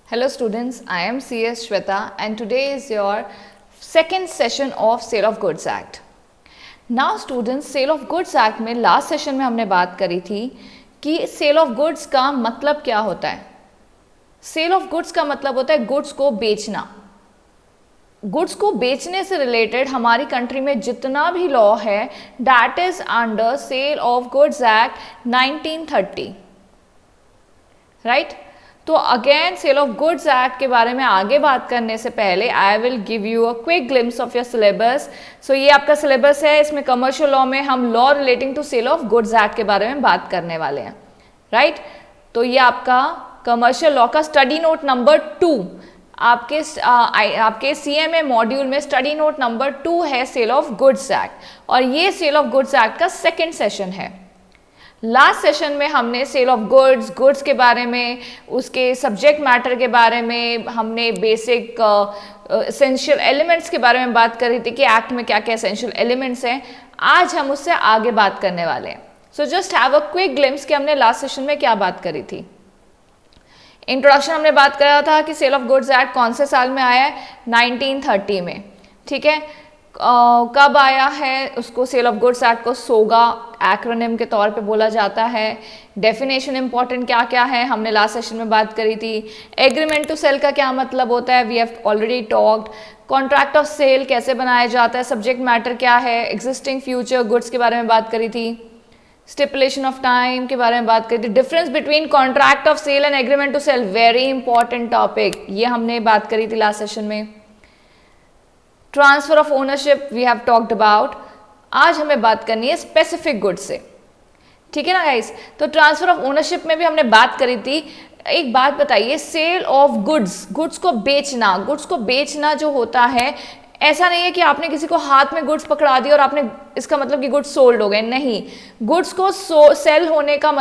Hello students, I am CS Shweta and today is your second session of Sale of Goods Act. Now students, Sale of Goods Act में last session में हमने बात करी थी कि cell of goods का मतलब क्या होता है. सेल ऑफ गुड्स का मतलब होता है गुड्स को बेचना. गुड्स को बेचने से रिलेटेड हमारी कंट्री में जितना भी लॉ है that is under sale of goods act 1930, right. तो again sale of goods act के बारे में आगे बात करने से पहले I will give you a quick glimpse of your syllabus. So ये आपका सिलेबस है. इसमें कमर्शियल लॉ में हम law relating to sale of goods act के बारे में बात करने वाले हैं, राइट. तो ये आपका कमर्शियल लॉ का स्टडी नोट नंबर 2 आपके CMA मॉड्यूल में स्टडी नोट नंबर 2 है सेल ऑफ गुड्स एक्ट और ये सेल ऑफ गुड्स एक्ट का सेकेंड सेशन है. लास्ट सेशन में हमने सेल ऑफ गुड्स के बारे में, उसके सब्जेक्ट मैटर के बारे में, हमने बेसिक एसेंशियल एलिमेंट्स के बारे में बात करी थी कि एक्ट में क्या क्या एसेंशियल एलिमेंट्स हैं. आज हम उससे आगे बात करने वाले हैं. So just have a quick glimpse कि हमने लास्ट सेशन में क्या बात करी थी. इंट्रोडक्शन हमने बात करा था कि सेल ऑफ गुड्स एक्ट कौन से साल में आया है, 1930 में, ठीक है. कब आया है, उसको सेल ऑफ गुड्स एक्ट को सोगा एक्रोनिम के तौर पे बोला जाता है. डेफिनेशन इंपॉर्टेंट क्या क्या है हमने लास्ट सेशन में बात करी थी. एग्रीमेंट टू सेल का क्या मतलब होता है, we have already talked. Contract of sale कैसे बनाया जाता है, सब्जेक्ट मैटर क्या है, एग्जिस्टिंग फ्यूचर गुड्स के बारे में बात करी थी. स्टिपुलेशन ऑफ टाइम के बारे में बात करी थी. Difference between contract of sale and agreement to sell, very important topic, ये हमने बात करी थी लास्ट सेशन में. Transfer of ownership we have talked about. आज हमें बात करनी है स्पेसिफिक गुड्स से, ठीक है ना गाइस. तो ट्रांसफर ऑफ ओनरशिप में भी हमने बात करी थी. एक बात बताइए, सेल ऑफ गुड्स को बेचना जो होता है, ऐसा नहीं है कि आपने किसी को हाथ में गुड्स पकड़ा दिया और आपने इसका मतलब कि गुड्स सोल्ड हो गए. नहीं, गुड्स को सेल होने का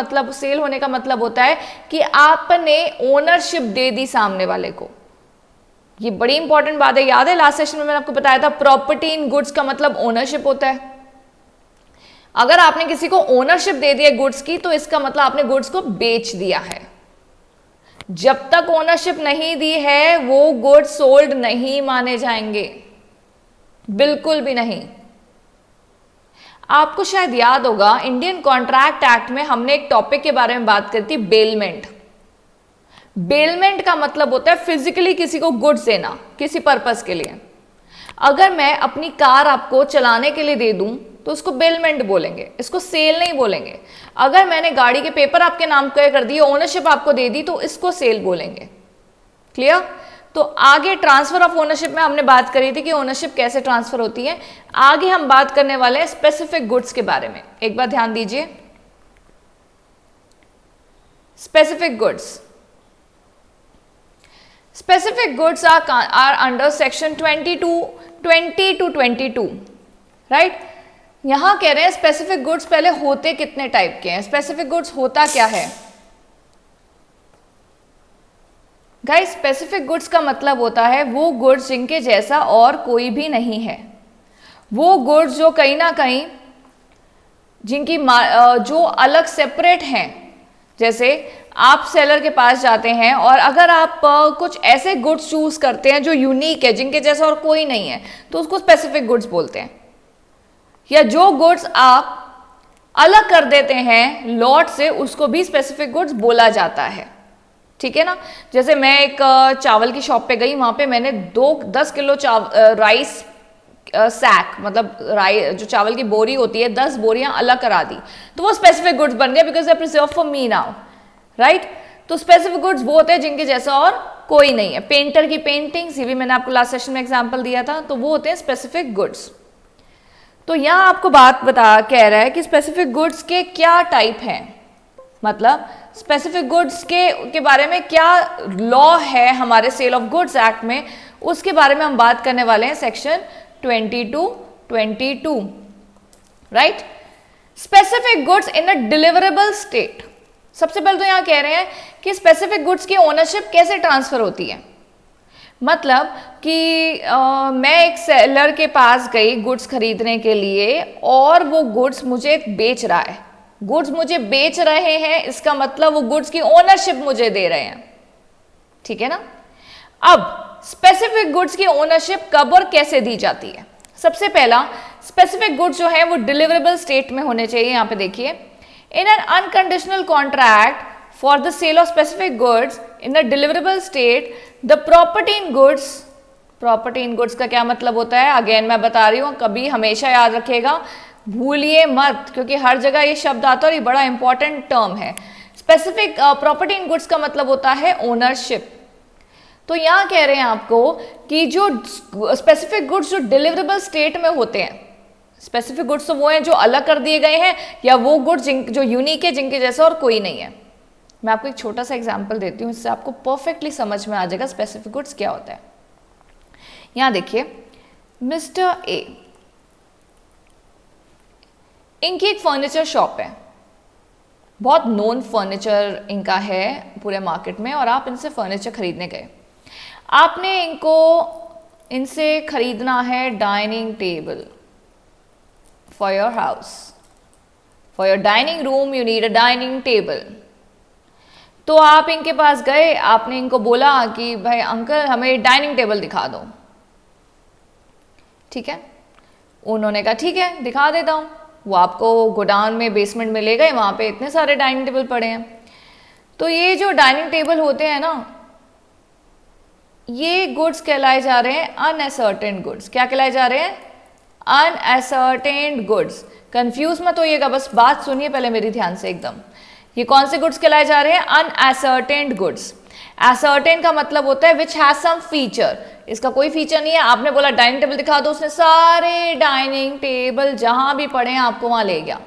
मतलब होता है कि आपने ओनरशिप दे दी सामने वाले को. ये बड़ी इंपॉर्टेंट बात है. याद है लास्ट सेशन में मैंने आपको बताया था प्रॉपर्टी इन गुड्स का मतलब ओनरशिप होता है. अगर आपने किसी को ओनरशिप दे दी है गुड्स की तो इसका मतलब आपने गुड्स को बेच दिया है. जब तक ओनरशिप नहीं दी है वो गुड्स सोल्ड नहीं माने जाएंगे, बिल्कुल भी नहीं. आपको शायद याद होगा इंडियन कॉन्ट्रैक्ट एक्ट में हमने एक टॉपिक के बारे में बात करी थी, बेलमेंट. बेलमेंट का मतलब होता है फिजिकली किसी को गुड्स देना किसी पर्पस के लिए. अगर मैं अपनी कार आपको चलाने के लिए दे दूं तो उसको बेलमेंट बोलेंगे, इसको सेल नहीं बोलेंगे. अगर मैंने गाड़ी के पेपर आपके नाम पे कर दिए, ओनरशिप आपको दे दी, तो इसको सेल बोलेंगे. क्लियर. तो आगे ट्रांसफर ऑफ ओनरशिप में हमने बात करी थी कि ओनरशिप कैसे ट्रांसफर होती है. आगे हम बात करने वाले हैं स्पेसिफिक गुड्स के बारे में. एक बार ध्यान दीजिए, specific goods. Specific goods are under section 20 to 22, right? यहां कह रहे हैं स्पेसिफिक गुड्स पहले होते कितने टाइप के हैं. स्पेसिफिक गुड्स होता क्या है गाइस? स्पेसिफिक गुड्स का मतलब होता है वो गुड्स जिनके जैसा और कोई भी नहीं है. वो गुड्स जो कहीं ना कहीं जिनकी जो अलग सेपरेट हैं. जैसे आप सेलर के पास जाते हैं और अगर आप कुछ ऐसे गुड्स चूज करते हैं जो यूनिक है, जिनके जैसा और कोई नहीं है, तो उसको स्पेसिफिक गुड्स बोलते हैं. या जो गुड्स आप अलग कर देते हैं लॉट से, उसको भी स्पेसिफिक गुड्स बोला जाता है, ठीक है ना. जैसे मैं एक चावल की शॉप पे गई, वहां पे मैंने 10 किलो राइस सैक, मतलब जो चावल की बोरी होती है, 10 बोरियां अलग करा दी, तो वो स्पेसिफिक गुड्स बन गया because they preserve for me now, right. तो स्पेसिफिक गुड्स वो होते हैं जिनके जैसा और कोई नहीं है. पेंटर की पेंटिंग्स, ये भी मैंने आपको लास्ट सेशन में एग्जांपल दिया था, तो वो होते हैं स्पेसिफिक गुड्स. तो यहां आपको बात कह रहा है कि स्पेसिफिक गुड्स के क्या टाइप हैं, मतलब स्पेसिफिक गुड्स के बारे में क्या लॉ है हमारे सेल ऑफ गुड्स एक्ट में, उसके बारे में हम बात करने वाले हैं सेक्शन 22, राइट. स्पेसिफिक गुड्स इन अ डिलीवरेबल स्टेट. सबसे पहले तो यहां कह रहे हैं कि स्पेसिफिक गुड्स की ओनरशिप कैसे ट्रांसफर होती है. मतलब कि मैं एक सेलर के पास गई गुड्स खरीदने के लिए और वो गुड्स मुझे बेच रहा है. गुड्स मुझे बेच रहे हैं, इसका मतलब वो गुड्स की ओनरशिप मुझे दे रहे हैं, ठीक है ना. अब स्पेसिफिक गुड्स की ओनरशिप कब और कैसे दी जाती है? सबसे पहला, स्पेसिफिक गुड्स जो है वो डिलीवरेबल स्टेट में होने चाहिए। यहां पे देखिए, in an unconditional contract for the sale of specific goods in the deliverable state the property in goods, property in goods का क्या मतलब होता है? अगेन मैं बता रही हूं, कभी हमेशा याद रखिएगा, भूलिए मत, क्योंकि हर जगह ये शब्द आता है और ये बड़ा इंपॉर्टेंट टर्म है। स्पेसिफिक प्रॉपर्टी इन गुड्स का मतलब होता है ओनरशिप। तो यहां कह रहे हैं आपको कि जो स्पेसिफिक गुड्स जो डिलीवरेबल स्टेट में होते हैं, स्पेसिफिक गुड्स तो वो हैं जो अलग कर दिए गए हैं, या वो गुड्स जो यूनिक है, जिनके जैसा और कोई नहीं है। मैं आपको एक छोटा सा एग्जांपल देती हूँ, इससे आपको परफेक्टली समझ में आ जाएगा स्पेसिफिक गुड्स क्या होता है। यहां देखिए, मिस्टर ए, इनकी एक फर्नीचर शॉप है, बहुत नोन फर्नीचर इनका है पूरे मार्केट में, और आप इनसे फर्नीचर खरीदने गए। आपने इनसे खरीदना है dining table for your house, for your dining room you need a dining table. तो आप इनके पास गए, आपने इनको बोला कि भाई अंकल हमें डाइनिंग टेबल दिखा दो, ठीक है? उन्होंने कहा ठीक है दिखा देता हूँ। वो आपको गोडाउन में बेसमेंट में ले गए, वहाँ पे इतने सारे डाइनिंग टेबल पड़े हैं। तो ये जो डाइनिंग टेबल होते हैं ना, ये गुड्स कहलाए जा रहे हैं अनअसर्टेन्ड गुड्स। क्या कहलाए जा रहे हैं? अनअसर्टेन्ड गुड्स। कंफ्यूज मत होइएगा, बस बात सुनिए पहले मेरी ध्यान से एकदम। ये कौन से गुड्स कहलाए जा रहे हैं? अनअसर्टेन्ड गुड्स। असर्टेन का मतलब होता है विच हैज सम फीचर। इसका कोई फीचर नहीं है। आपने बोला डाइनिंग टेबल दिखा दो, उसने सारे डाइनिंग टेबल जहां भी पड़े हैं आपको वहां ले गया।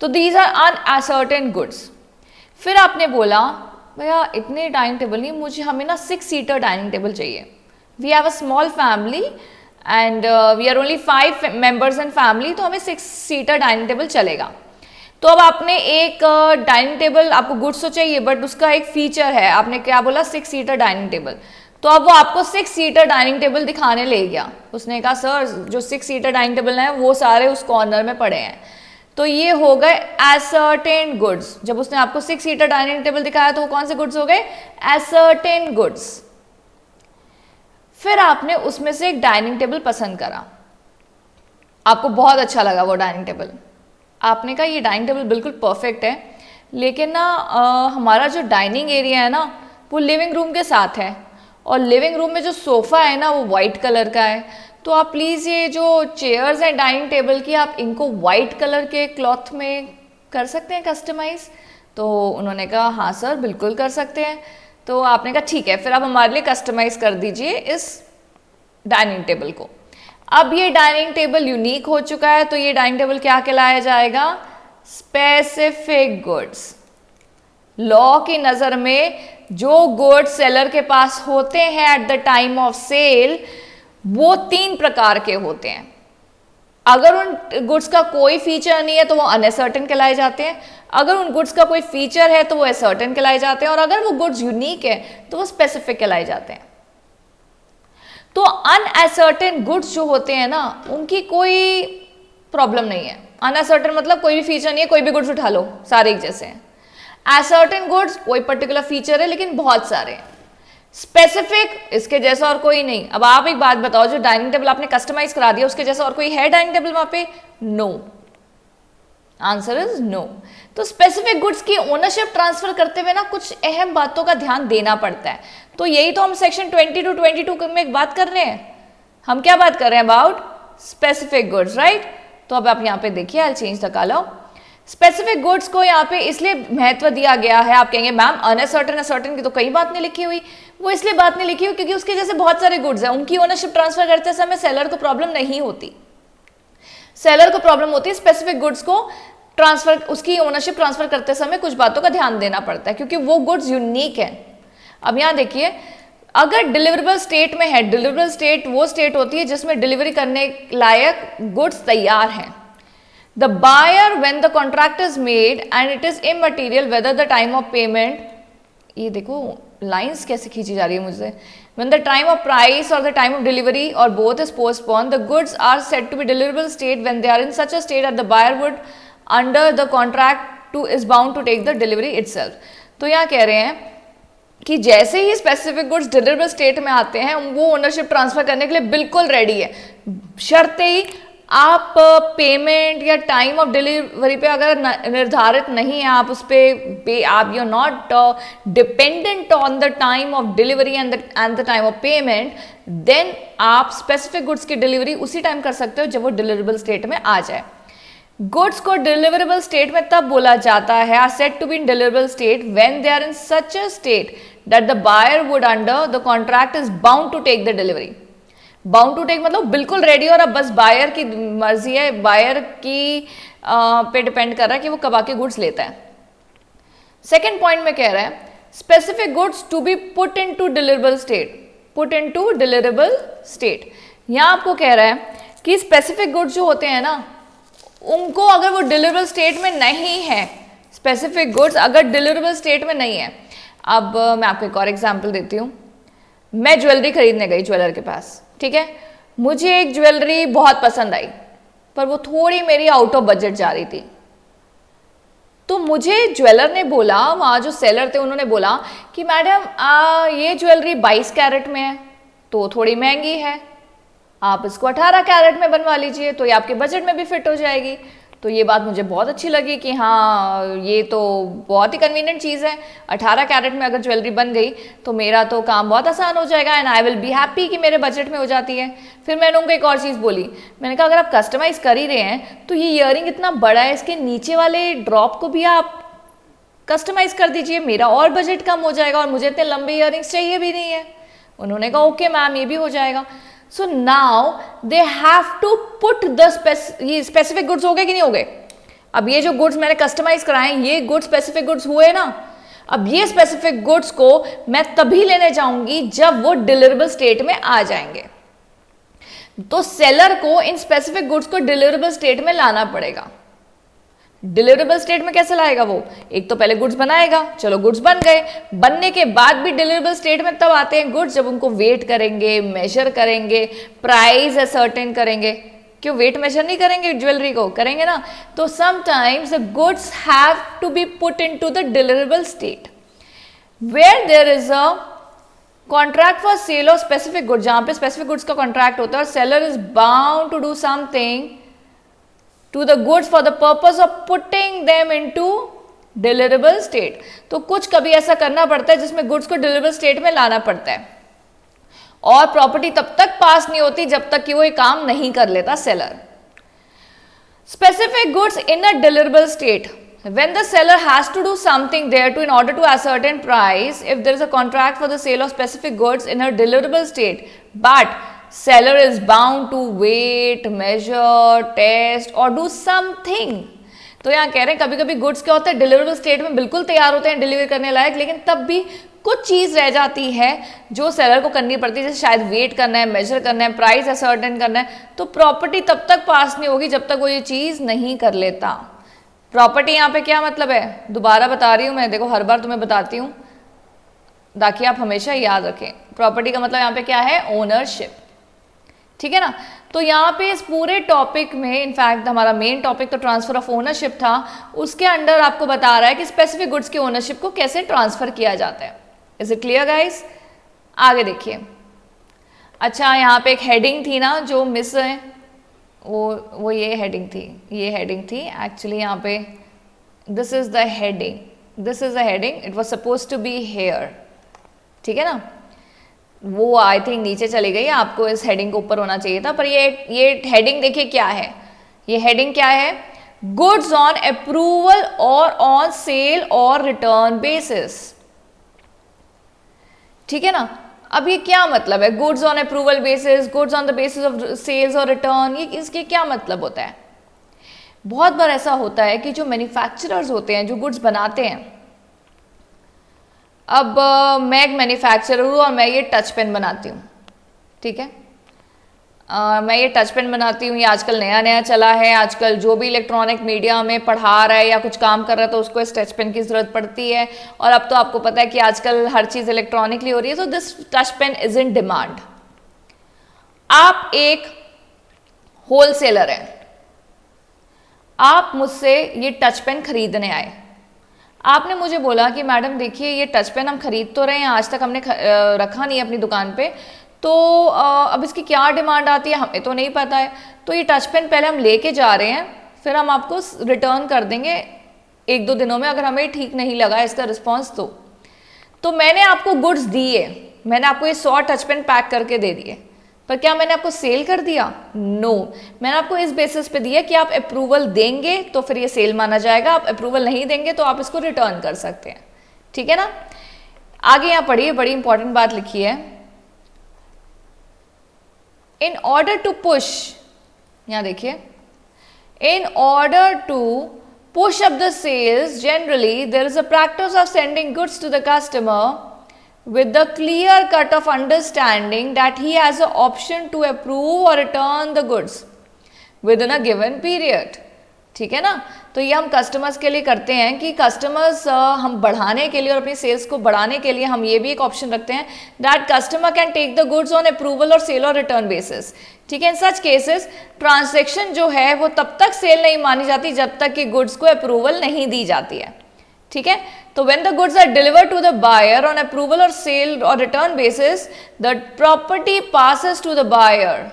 तो दीज आर अनअसर्टेन गुड्स। फिर आपने बोला भैया इतने डाइनिंग टेबल नहीं, मुझे हमें ना 6 सीटर डाइनिंग टेबल चाहिए। We have a small family and we are only 5 members in family, तो हमें 6 सीटर डाइनिंग टेबल चलेगा। तो अब आपने एक डाइनिंग टेबल, आपको गुड्स तो चाहिए बट उसका एक फीचर है, आपने क्या बोला 6 सीटर डाइनिंग टेबल। तो अब वो आपको 6 सीटर डाइनिंग टेबल दिखाने ले गया। उसने कहा सर जो 6 सीटर डाइनिंग टेबल हैं वो सारे उस कॉर्नर में पड़े हैं। तो ये हो गए असर्टेन गुड्स। जब उसने आपको 6 सीटर डाइनिंग टेबल दिखाया तो वो कौन से गुड्स हो गए? Ascertain goods. फिर आपने उसमें से एक डाइनिंग टेबल पसंद करा, आपको बहुत अच्छा लगा वो डाइनिंग टेबल। आपने कहा ये डाइनिंग टेबल बिल्कुल परफेक्ट है, लेकिन ना हमारा जो डाइनिंग एरिया है ना वो लिविंग रूम के साथ है, और लिविंग रूम में जो सोफ़ा है ना वो वाइट कलर का है। तो आप प्लीज़ ये जो चेयर्स हैं डाइनिंग टेबल की, आप इनको वाइट कलर के क्लॉथ में कर सकते हैं कस्टमाइज़? तो उन्होंने कहा हाँ सर बिल्कुल कर सकते हैं। तो आपने कहा ठीक है, फिर आप हमारे लिए कस्टमाइज़ कर दीजिए इस डाइनिंग टेबल को। अब ये डाइनिंग टेबल यूनिक हो चुका है, तो ये डाइनिंग टेबल क्या कहलाया जाएगा? Specific goods. लॉ की नज़र में जो गुड्स सेलर के पास होते हैं at the time of sale वो 3 प्रकार के होते हैं। अगर उन गुड्स का कोई फीचर नहीं है तो वो अनसर्टेन कहलाए जाते हैं, अगर उन गुड्स का कोई फीचर है तो वो असर्टेन कहलाए जाते हैं, और अगर वो गुड्स यूनिक है तो वो स्पेसिफिक कहलाए जाते हैं। तो अनअसर्टेन गुड्स जो होते हैं ना उनकी कोई प्रॉब्लम नहीं है। अनअसर्टेन मतलब कोई भी फीचर नहीं है, कोई भी गुड्स उठा लो सारे एक जैसे हैं। असर्टेन गुड्स कोई पर्टिकुलर फीचर है लेकिन बहुत सारे हैं। स्पेसिफिक इसके जैसा और कोई नहीं। अब आप एक बात बताओ, जो डाइनिंग टेबल आपने कस्टमाइज करा दिया उसके जैसा और कोई है डाइनिंग टेबल वहां पे? No, answer is no. तो स्पेसिफिक गुड्स की ओनरशिप ट्रांसफर करते हुए ना कुछ अहम बातों का ध्यान देना पड़ता है। तो यही तो हम सेक्शन 20 to 22 में बात कर रहे हैं। हम क्या बात कर रहे हैं? About specific goods, right? तो अब आप यहाँ पे देखिए, I change the colour. Specific goods को यहाँ पे इसलिए महत्व दिया गया है। आप कहेंगे मैम अनसर्टेन असर्टेन की तो कई बात नहीं लिखी हुई। वो इसलिए बात नहीं लिखी हुई क्योंकि उसके जैसे बहुत सारे गुड्स हैं, उनकी ओनरशिप ट्रांसफर करते समय सेलर को प्रॉब्लम नहीं होती। सेलर को प्रॉब्लम होती है स्पेसिफिक गुड्स को ट्रांसफर, उसकी ओनरशिप ट्रांसफर करते समय कुछ बातों का ध्यान देना पड़ता है क्योंकि वो गुड्स यूनिक है। अब यहाँ देखिए, अगर डिलीवरेबल स्टेट में है, डिलीवरेबल स्टेट वो स्टेट होती है जिसमें डिलीवरी करने लायक गुड्स तैयार हैं। The buyer when the contract is made and it is immaterial whether the time of payment, ये देखो लाइंस कैसे खींची जा रही है मुझसे, when the time of price or the time of delivery or both is postponed, the goods are said to be deliverable state when they are in such a state that the buyer would under the contract to is bound to take the delivery itself। तो यहाँ कह रहे हैं कि जैसे ही specific goods deliverable state में आते हैं वो ओनरशिप ट्रांसफर करने के लिए बिल्कुल रेडी है, शर्ते ही आप पेमेंट या टाइम ऑफ डिलीवरी पे अगर निर्धारित नहीं है, आप उस पे आप you are not dependent on the time of delivery and the time of payment, then आप स्पेसिफिक गुड्स की डिलीवरी उसी टाइम कर सकते हो जब वो डिलीवरेबल स्टेट में आ जाए। गुड्स को डिलीवरेबल स्टेट में तब बोला जाता है, are said to be in deliverable state when they are in such a state that the buyer would under the contract is bound to take the delivery. Bound to take मतलब बिल्कुल ready, और अब बस buyer की मर्जी है, buyer की पे डिपेंड कर रहा है कि वो कब आके गुड्स लेता है। सेकेंड पॉइंट में कह रहा है specific goods to be put in to deliverable state, put in to deliverable state. यहां आपको कह रहा है कि स्पेसिफिक गुड्स जो होते हैं ना, उनको अगर वो डिलीवरेबल स्टेट में नहीं है, स्पेसिफिक गुड्स अगर डिलीवरेबल स्टेट में नहीं है, अब मैं आपको एक और एग्जांपल देती हूँ। मैं ज्वेलरी खरीदने गई ज्वेलर के पास, ठीक है, मुझे एक ज्वेलरी बहुत पसंद आई पर वो थोड़ी मेरी आउट ऑफ बजट जा रही थी, तो मुझे ज्वेलर ने बोला, वहाँ जो सेलर थे उन्होंने बोला कि मैडम ये ज्वेलरी 22 कैरेट में है तो थोड़ी महंगी है, आप इसको 18 कैरेट में बनवा लीजिए तो ये आपके बजट में भी फिट हो जाएगी। तो ये बात मुझे बहुत अच्छी लगी कि हाँ ये तो बहुत ही कन्वीनियंट चीज़ है, 18 कैरेट में अगर ज्वेलरी बन गई तो मेरा तो काम बहुत आसान हो जाएगा and I will be happy कि मेरे बजट में हो जाती है। फिर मैंने उनको एक और चीज़ बोली, मैंने कहा अगर आप कस्टमाइज़ कर ही रहे हैं तो ये ईयरिंग इतना बड़ा है, इसके नीचे वाले ड्रॉप को भी आप कस्टमाइज़ कर दीजिए, मेरा और बजट कम हो जाएगा और मुझे इतने लंबे ईयरिंग्स चाहिए भी नहीं है। उन्होंने कहा ओके मैम ये भी हो जाएगा। So now they have to put the ये specific goods हो गए कि नहीं हो गए? अब ये जो गुड्स मैंने कस्टमाइज कराए ये गुड्स स्पेसिफिक गुड्स हुए ना, अब ये स्पेसिफिक गुड्स को मैं तभी लेने जाऊंगी जब वो डिलीवरेबल स्टेट में आ जाएंगे। तो सेलर को इन स्पेसिफिक गुड्स को डिलीवरेबल स्टेट में लाना पड़ेगा। डिलीवरेबल स्टेट में कैसे लाएगा वो? एक तो पहले गुड्स बनाएगा, चलो गुड्स बन गए, बनने के बाद भी डिलीवरेबल स्टेट में तब आते हैं गुड्स जब उनको वेट करेंगे, मेजर करेंगे, प्राइस असर्टेन करेंगे। क्यों वेट मेजर नहीं करेंगे ज्वेलरी को? करेंगे ना। तो sometimes the goods have to be put into the deliverable state where there is a contract for sale of specific goods, जहां पे स्पेसिफिक गुड्स का कॉन्ट्रैक्ट होता है और seller is bound to do something to the goods for the purpose of putting them into deliverable state। तो कुछ कभी ऐसा करना पड़ता है जिसमें गुड्स को डिलीवरेबल स्टेट में लाना पड़ता है, और प्रॉपर्टी तब तक पास नहीं होती जब तक कि वो ये काम नहीं कर लेता seller. Specific goods in a deliverable state when the seller has to do something there to in order to ascertain price if there is a contract for the sale of specific goods in a deliverable state but seller is bound to wait, measure, test or do something। तो यहाँ कह रहे हैं कभी कभी goods क्या होता है डिलीवरेबल स्टेट में बिल्कुल तैयार होते हैं डिलीवर करने लायक, लेकिन तब भी कुछ चीज़ रह जाती है जो सेलर को करनी पड़ती है, जैसे शायद वेट करना है, मेजर करना है, प्राइस असर्टेन करना है। तो प्रॉपर्टी तब तक पास नहीं होगी जब तक वो ये चीज़ नहीं कर लेता। प्रॉपर्टी यहाँ पे क्या मतलब है, दोबारा बता रही हूँ मैं, देखो हर बार तुम्हें बताती हूँ ताकि आप हमेशा याद रखें। प्रॉपर्टी का मतलब यहाँ पे क्या है? ओनरशिप, ठीक है ना। तो यहाँ पे इस पूरे टॉपिक में इनफैक्ट हमारा मेन टॉपिक तो ट्रांसफर ऑफ ओनरशिप था, उसके अंडर आपको बता रहा है कि स्पेसिफिक गुड्स की ओनरशिप को कैसे ट्रांसफर किया जाता है। Is it clear guys? आगे देखिए। अच्छा यहाँ पे एक हेडिंग थी ना जो मिस है, वो ये हेडिंग थी एक्चुअली। यहाँ पे this is the heading, it was suppose to be here, ठीक है ना। वो आई थिंक नीचे चली गई, आपको इस हेडिंग के ऊपर होना चाहिए था, पर ये हेडिंग देखिए क्या है। ये हेडिंग क्या है? गुड्स ऑन अप्रूवल और ऑन सेल और रिटर्न बेसिस, ठीक है ना। अब ये क्या मतलब है? Goods on approval basis, goods on the basis of sales और रिटर्न, ये इसके क्या मतलब होता है? बहुत बार ऐसा होता है कि जो मैन्युफैक्चरर्स होते हैं, जो गुड्स बनाते हैं, अब मैं एक मैन्युफैक्चरर हूँ और मैं ये टच पेन बनाती हूँ, ठीक है। मैं ये टच पेन बनाती हूँ, ये आजकल नया नया चला है। आजकल जो भी इलेक्ट्रॉनिक मीडिया में पढ़ा रहा है या कुछ काम कर रहा है तो उसको इस टच पेन की ज़रूरत पड़ती है, और अब तो आपको पता है कि आजकल हर चीज़ इलेक्ट्रॉनिकली हो रही है, तो this touch pen is in demand. आप एक होलसेलर हैं, आप मुझसे ये टच पेन खरीदने आए, आपने मुझे बोला कि मैडम देखिए ये टच पेन हम खरीद तो रहे हैं, आज तक हमने रखा नहीं है अपनी दुकान पे, तो अब इसकी क्या डिमांड आती है हमें तो नहीं पता है, तो ये टच पेन पहले हम लेके जा रहे हैं, फिर हम आपको रिटर्न कर देंगे 1-2 दिनों में, अगर हमें ठीक नहीं लगा इसका रिस्पॉन्स तो मैंने आपको गुड्स दिए, मैंने आपको ये 100 टच पेन पैक करके दे दिए, पर क्या मैंने आपको सेल कर दिया? नो, मैंने आपको इस बेसिस पे दिया कि आप अप्रूवल देंगे तो फिर ये सेल माना जाएगा, आप अप्रूवल नहीं देंगे तो आप इसको रिटर्न कर सकते हैं, ठीक है ना। आगे यहाँ पढ़िए, बड़ी इंपॉर्टेंट बात लिखी है, इन ऑर्डर टू पुश, यहाँ देखिए, in order to push up the sales, generally there is a practice of sending goods to the customer with the clear cut of understanding that he has an option to approve or return the goods within a given period. ठीक है ना, तो ये हम customers के लिए करते हैं कि कस्टमर्स हम बढ़ाने के लिए और अपनी सेल्स को बढ़ाने के लिए हम ये भी एक ऑप्शन रखते हैं that customer can take the goods on approval और सेल और रिटर्न बेसिस, ठीक है। इन सच केसेस ट्रांजैक्शन जो है वो तब तक सेल नहीं मानी जाती जब तक कि गुड्स को अप्रूवल नहीं दी जाती है, ठीक है। तो when the goods are delivered to the buyer on approval और सेल और return basis, the property passes to the buyer.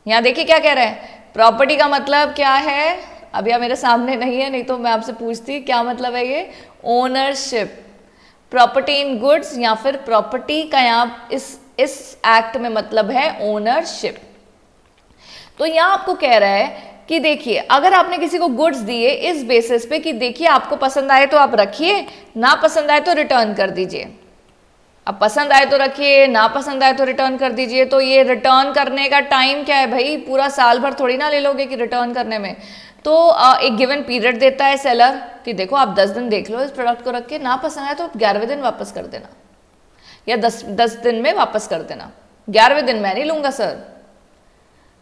यहां देखिए क्या कह रहे हैं, प्रॉपर्टी का मतलब क्या है, अभी आप मेरे सामने नहीं है, नहीं तो मैं आपसे पूछती क्या मतलब है ये, ओनरशिप, प्रॉपर्टी इन गुड्स या फिर प्रॉपर्टी का यहाँ इस एक्ट में मतलब है ओनरशिप। तो यहाँ आपको कह रहा है कि देखिए अगर आपने किसी को गुड्स दिए इस बेसिस पे कि देखिए आपको पसंद आए तो आप रखिए, ना पसंद आए तो रिटर्न कर दीजिए। अब पसंद आए तो रखिए, ना पसंद आए तो रिटर्न कर दीजिए। तो ये रिटर्न करने का टाइम क्या है भाई, पूरा साल भर थोड़ी ना ले लोगे कि रिटर्न करने में। तो एक गिवन पीरियड देता है सेलर कि देखो आप 10 दिन देख लो इस प्रोडक्ट को रख के, ना पसंद आए तो 11वें दिन वापस कर देना, या 10 दिन में वापस कर देना। 11वें दिन मैं नहीं लूंगा सर,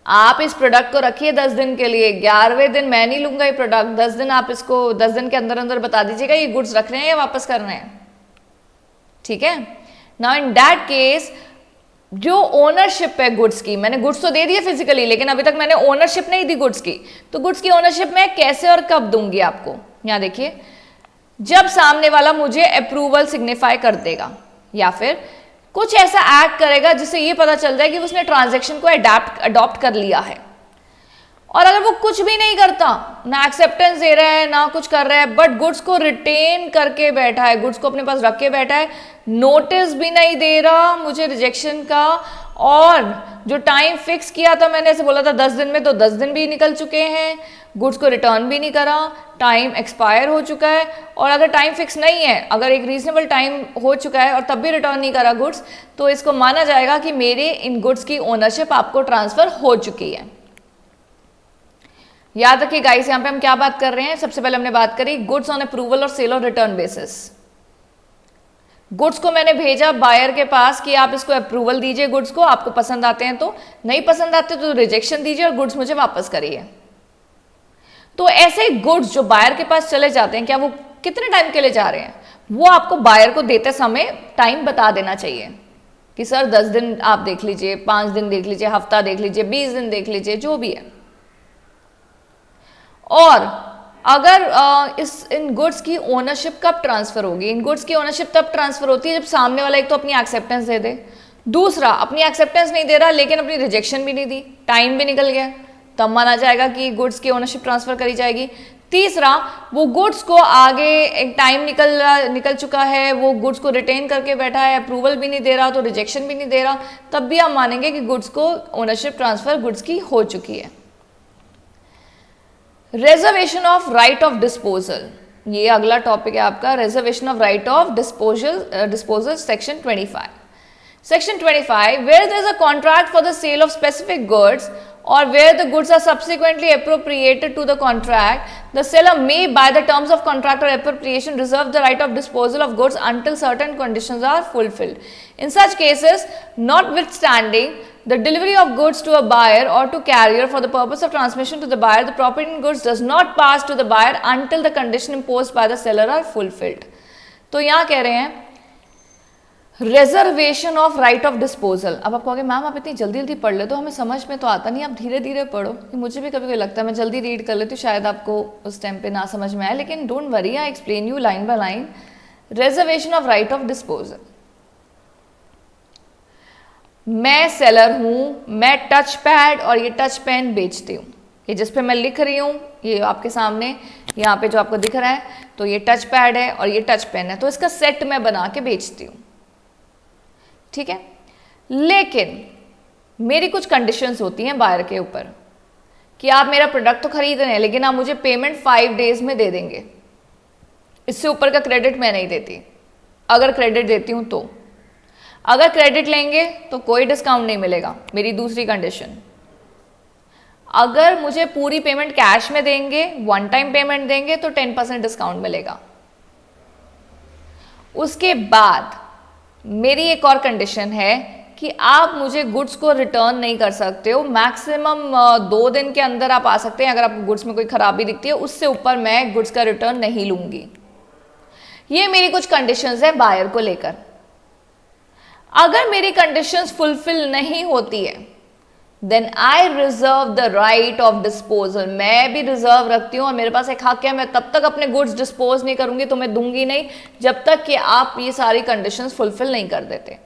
आप इस प्रोडक्ट को रखिए 10 दिन के लिए, 11वें दिन मैं नहीं लूंगा ये प्रोडक्ट, 10 दिन आप इसको 10 दिन के अंदर अंदर बता दीजिएगा ये गुड्स रख रहे हैं या वापस कर रहे हैं, ठीक है। नाउ इन दैट केस जो ओनरशिप है गुड्स की, मैंने गुड्स तो दे दिए फिजिकली लेकिन अभी तक मैंने ओनरशिप नहीं दी गुड्स की, तो गुड्स की ओनरशिप मैं कैसे और कब दूंगी आपको, यहां देखिए, जब सामने वाला मुझे अप्रूवल सिग्निफाई कर देगा या फिर कुछ ऐसा एक्ट करेगा जिससे ये पता चल जाए कि उसने ट्रांजैक्शन को अडॉप्ट कर लिया है। और अगर वो कुछ भी नहीं करता, ना एक्सेप्टेंस दे रहा है ना कुछ कर रहा है, बट गुड्स को रिटेन करके बैठा है, गुड्स को अपने पास रख के बैठा है, नोटिस भी नहीं दे रहा मुझे रिजेक्शन का, और जो टाइम फिक्स किया था मैंने ऐसे बोला था 10 दिन में, तो 10 दिन भी निकल चुके हैं, गुड्स को रिटर्न भी नहीं करा, टाइम एक्सपायर हो चुका है, और अगर टाइम फिक्स नहीं है, अगर एक रीजनेबल टाइम हो चुका है और तब भी रिटर्न नहीं करा गुड्स, तो इसको माना जाएगा कि मेरे इन गुड्स की ओनरशिप आपको ट्रांसफर हो चुकी है। याद रखिए गाइस, यहाँ पे हम क्या बात कर रहे हैं, सबसे पहले हमने बात करी गुड्स ऑन अप्रूवल और सेल और रिटर्न बेसिस। गुड्स को मैंने भेजा बायर के पास कि आप इसको अप्रूवल दीजिए, गुड्स को आपको पसंद आते हैं तो, नहीं पसंद आते तो रिजेक्शन दीजिए और गुड्स मुझे वापस करिए। तो ऐसे गुड्स जो बायर के पास चले जाते हैं, क्या वो कितने टाइम के लिए जा रहे हैं, वो आपको बायर को देते समय टाइम बता देना चाहिए कि सर 10 दिन आप देख लीजिए, 5 दिन देख लीजिए, हफ्ता देख लीजिए, 20 दिन देख लीजिए, जो भी है। और अगर इन गुड्स की ओनरशिप कब ट्रांसफर होगी, इन गुड्स की ओनरशिप तब ट्रांसफर होती है जब सामने वाला एक तो अपनी एक्सेप्टेंस दे दे, दूसरा अपनी एक्सेप्टेंस नहीं दे रहा लेकिन अपनी रिजेक्शन भी नहीं दी, टाइम भी निकल गया, तब माना जाएगा कि गुड्स की ओनरशिप ट्रांसफर करी जाएगी। तीसरा, वो गुड्स को आगे एक टाइम निकल चुका है, वो गुड्स को रिटेन करके बैठा है, अप्रूवल भी नहीं दे रहा तो रिजेक्शन भी नहीं दे रहा, तब भी हम मानेंगे कि गुड्स को ओनरशिप ट्रांसफर गुड्स की हो चुकी है। Reservation of right of disposal, ये अगला टॉपिक है आपका, reservation of right of disposal section 25। Section 25, where there is a contract for the sale of specific goods or where the goods are subsequently appropriated to the contract, the seller may by the terms of contract or appropriation reserve the right of disposal of goods until certain conditions are fulfilled. In such cases, notwithstanding the delivery of goods to a buyer or to carrier for the purpose of transmission to the buyer, the property in goods does not pass to the buyer until the condition imposed by the seller are fulfilled. तो यहाँ कह रहे हैं reservation of right of disposal. अब आप कहोगे ma'am आप इतनी जल्दी जल्दी पढ़ ले तो हमें समझ में तो आता नहीं, आप धीरे धीरे पढ़ो। मुझे भी कभी कभी लगता है मैं जल्दी रीड कर लेती हूँ, शायद आपको उस टाइम पे ना समझ में आए, लेकिन don't worry, I explain you line by line. Reservation of right of disposal. मैं सेलर हूं, मैं टच पैड और ये टच पेन बेचती हूँ। ये जिस पे मैं लिख रही हूँ ये आपके सामने यहाँ पे जो आपको दिख रहा है, तो ये टच पैड है और ये टच पेन है, तो इसका सेट मैं बना के बेचती हूँ, ठीक है। लेकिन मेरी कुछ कंडीशंस होती हैं बायर के ऊपर कि आप मेरा प्रोडक्ट तो खरीद रहे हैं लेकिन आप मुझे पेमेंट 5 डेज में दे देंगे, इससे ऊपर का क्रेडिट मैं नहीं देती। अगर क्रेडिट देती हूँ तो, अगर क्रेडिट लेंगे तो कोई डिस्काउंट नहीं मिलेगा, मेरी दूसरी कंडीशन। अगर मुझे पूरी पेमेंट कैश में देंगे, वन टाइम पेमेंट देंगे तो 10% डिस्काउंट मिलेगा। उसके बाद मेरी एक और कंडीशन है कि आप मुझे गुड्स को रिटर्न नहीं कर सकते हो, मैक्सिमम 2 दिन के अंदर आप आ सकते हैं। अगर आपको गुड्स में कोई खराबी दिखती है उससे ऊपर मैं गुड्स का रिटर्न नहीं लूंगी। ये मेरी कुछ कंडीशंस है बायर को लेकर। अगर मेरी कंडीशंस फुलफिल नहीं होती है then I reserve the right of disposal. मैं भी रिजर्व रखती हूँ और मेरे पास एक हक है, मैं तब तक अपने गुड्स डिस्पोज नहीं करूंगी, तो मैं दूंगी नहीं जब तक कि आप ये सारी कंडीशंस फुलफिल नहीं कर देते।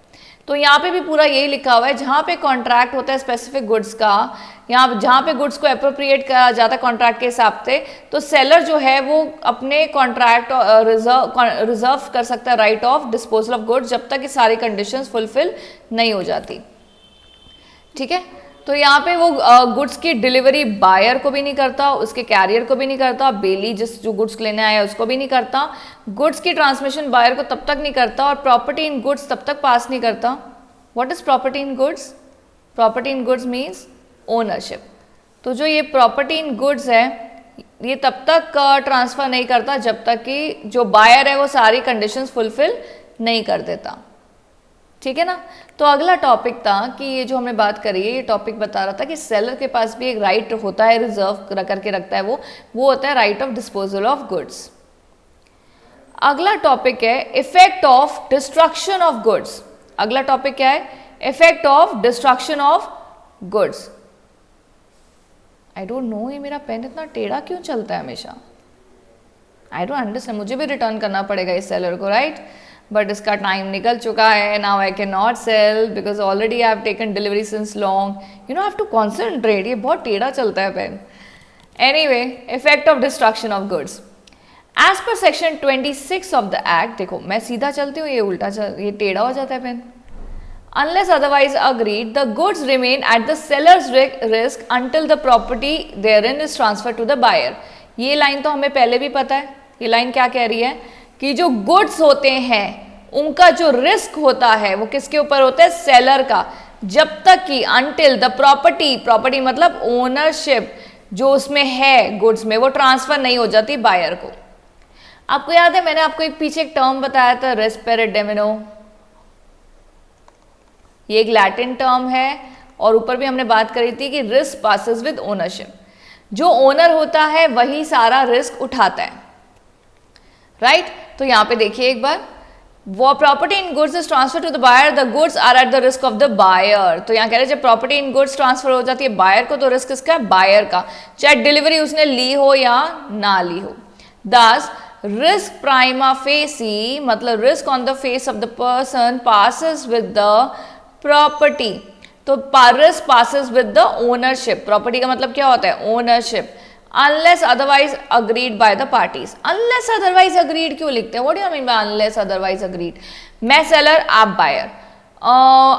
तो यहाँ पे भी पूरा यही लिखा हुआ है, जहाँ पे कॉन्ट्रैक्ट होता है स्पेसिफिक गुड्स का, यहाँ जहाँ पे गुड्स को अप्रोप्रिएट करा जाता है कॉन्ट्रैक्ट के हिसाब से, तो सेलर जो है वो अपने कॉन्ट्रैक्ट रिजर्व कर सकता है right of disposal of goods जब तक कि सारी कंडीशंस फुलफिल नहीं हो जाती, ठीक है। तो यहाँ पे वो गुड्स की डिलीवरी बायर को भी नहीं करता, उसके कैरियर को भी नहीं करता, बेली जो गुड्स लेने आया उसको भी नहीं करता, गुड्स की ट्रांसमिशन बायर को तब तक नहीं करता, और प्रॉपर्टी इन गुड्स तब तक पास नहीं करता। What is property in goods? Property in goods means ownership. तो जो ये प्रॉपर्टी इन गुड्स है ये तब तक ट्रांसफर नहीं करता जब तक कि जो बायर है वो सारी कंडीशंस फुलफिल नहीं कर देता, ठीक है ना। तो अगला टॉपिक था कि ये जो हमने बात करी है, ये टॉपिक बता रहा था कि सेलर के पास भी एक राइट होता है, रिजर्व करके रखता है, वो होता है right of disposal of goods. अगला टॉपिक है effect of destruction of goods. अगला टॉपिक क्या है? Effect of destruction of goods. I don't know ये मेरा पेन इतना टेढ़ा क्यों चलता है हमेशा, आई डोंट अंडरस्टैंड। मुझे भी रिटर्न करना पड़ेगा इस सेलर को, राइट? बट इसका टाइम निकल चुका है, now I can not sell because already I have taken delivery since long, you know, I have to concentrate. ये बहुत टेढ़ा चलता है pen. Anyway, effect of destruction of goods as per section 26 of the act. देखो मैं सीधा चलती हूँ, ये उल्टा ये टेढ़ा हो जाता है pen. Unless otherwise agreed, the goods remain at the seller's risk until the property therein is transferred to the buyer. ये लाइन तो हमें पहले भी पता है। ये लाइन क्या कह रही है कि जो गुड्स होते हैं उनका जो रिस्क होता है वो किसके ऊपर होता है? सेलर का, जब तक कि until the property मतलब ओनरशिप जो उसमें है गुड्स में वो ट्रांसफर नहीं हो जाती बायर को। आपको याद है मैंने आपको एक पीछे एक टर्म बताया था, रेस पेर डेमिनो। ये एक लैटिन टर्म है और ऊपर भी हमने बात करी थी कि रिस्क पासेस विद ओनरशिप। जो ओनर होता है वही सारा रिस्क उठाता है, राइट? तो यहां पे देखिए एक बार, वो property in goods is transfer to the buyer, the goods are at the risk of the buyer. तो यहां कह रहे हैं जब प्रॉपर्टी इन गुड्स ट्रांसफर हो जाती है बायर को तो रिस्क किसका है? बायर का, चाहे डिलीवरी उसने ली हो या ना ली हो। दस रिस्क प्राइमा फेसी मतलब risk on the face of the person passes with the property. तो risk passes with the ownership. Property का मतलब क्या होता है? Ownership. Unless otherwise agreed by the parties. Unless otherwise agreed क्यों लिखते हैं? What do you mean by unless otherwise agreed? मैं सेलर, आप बायर,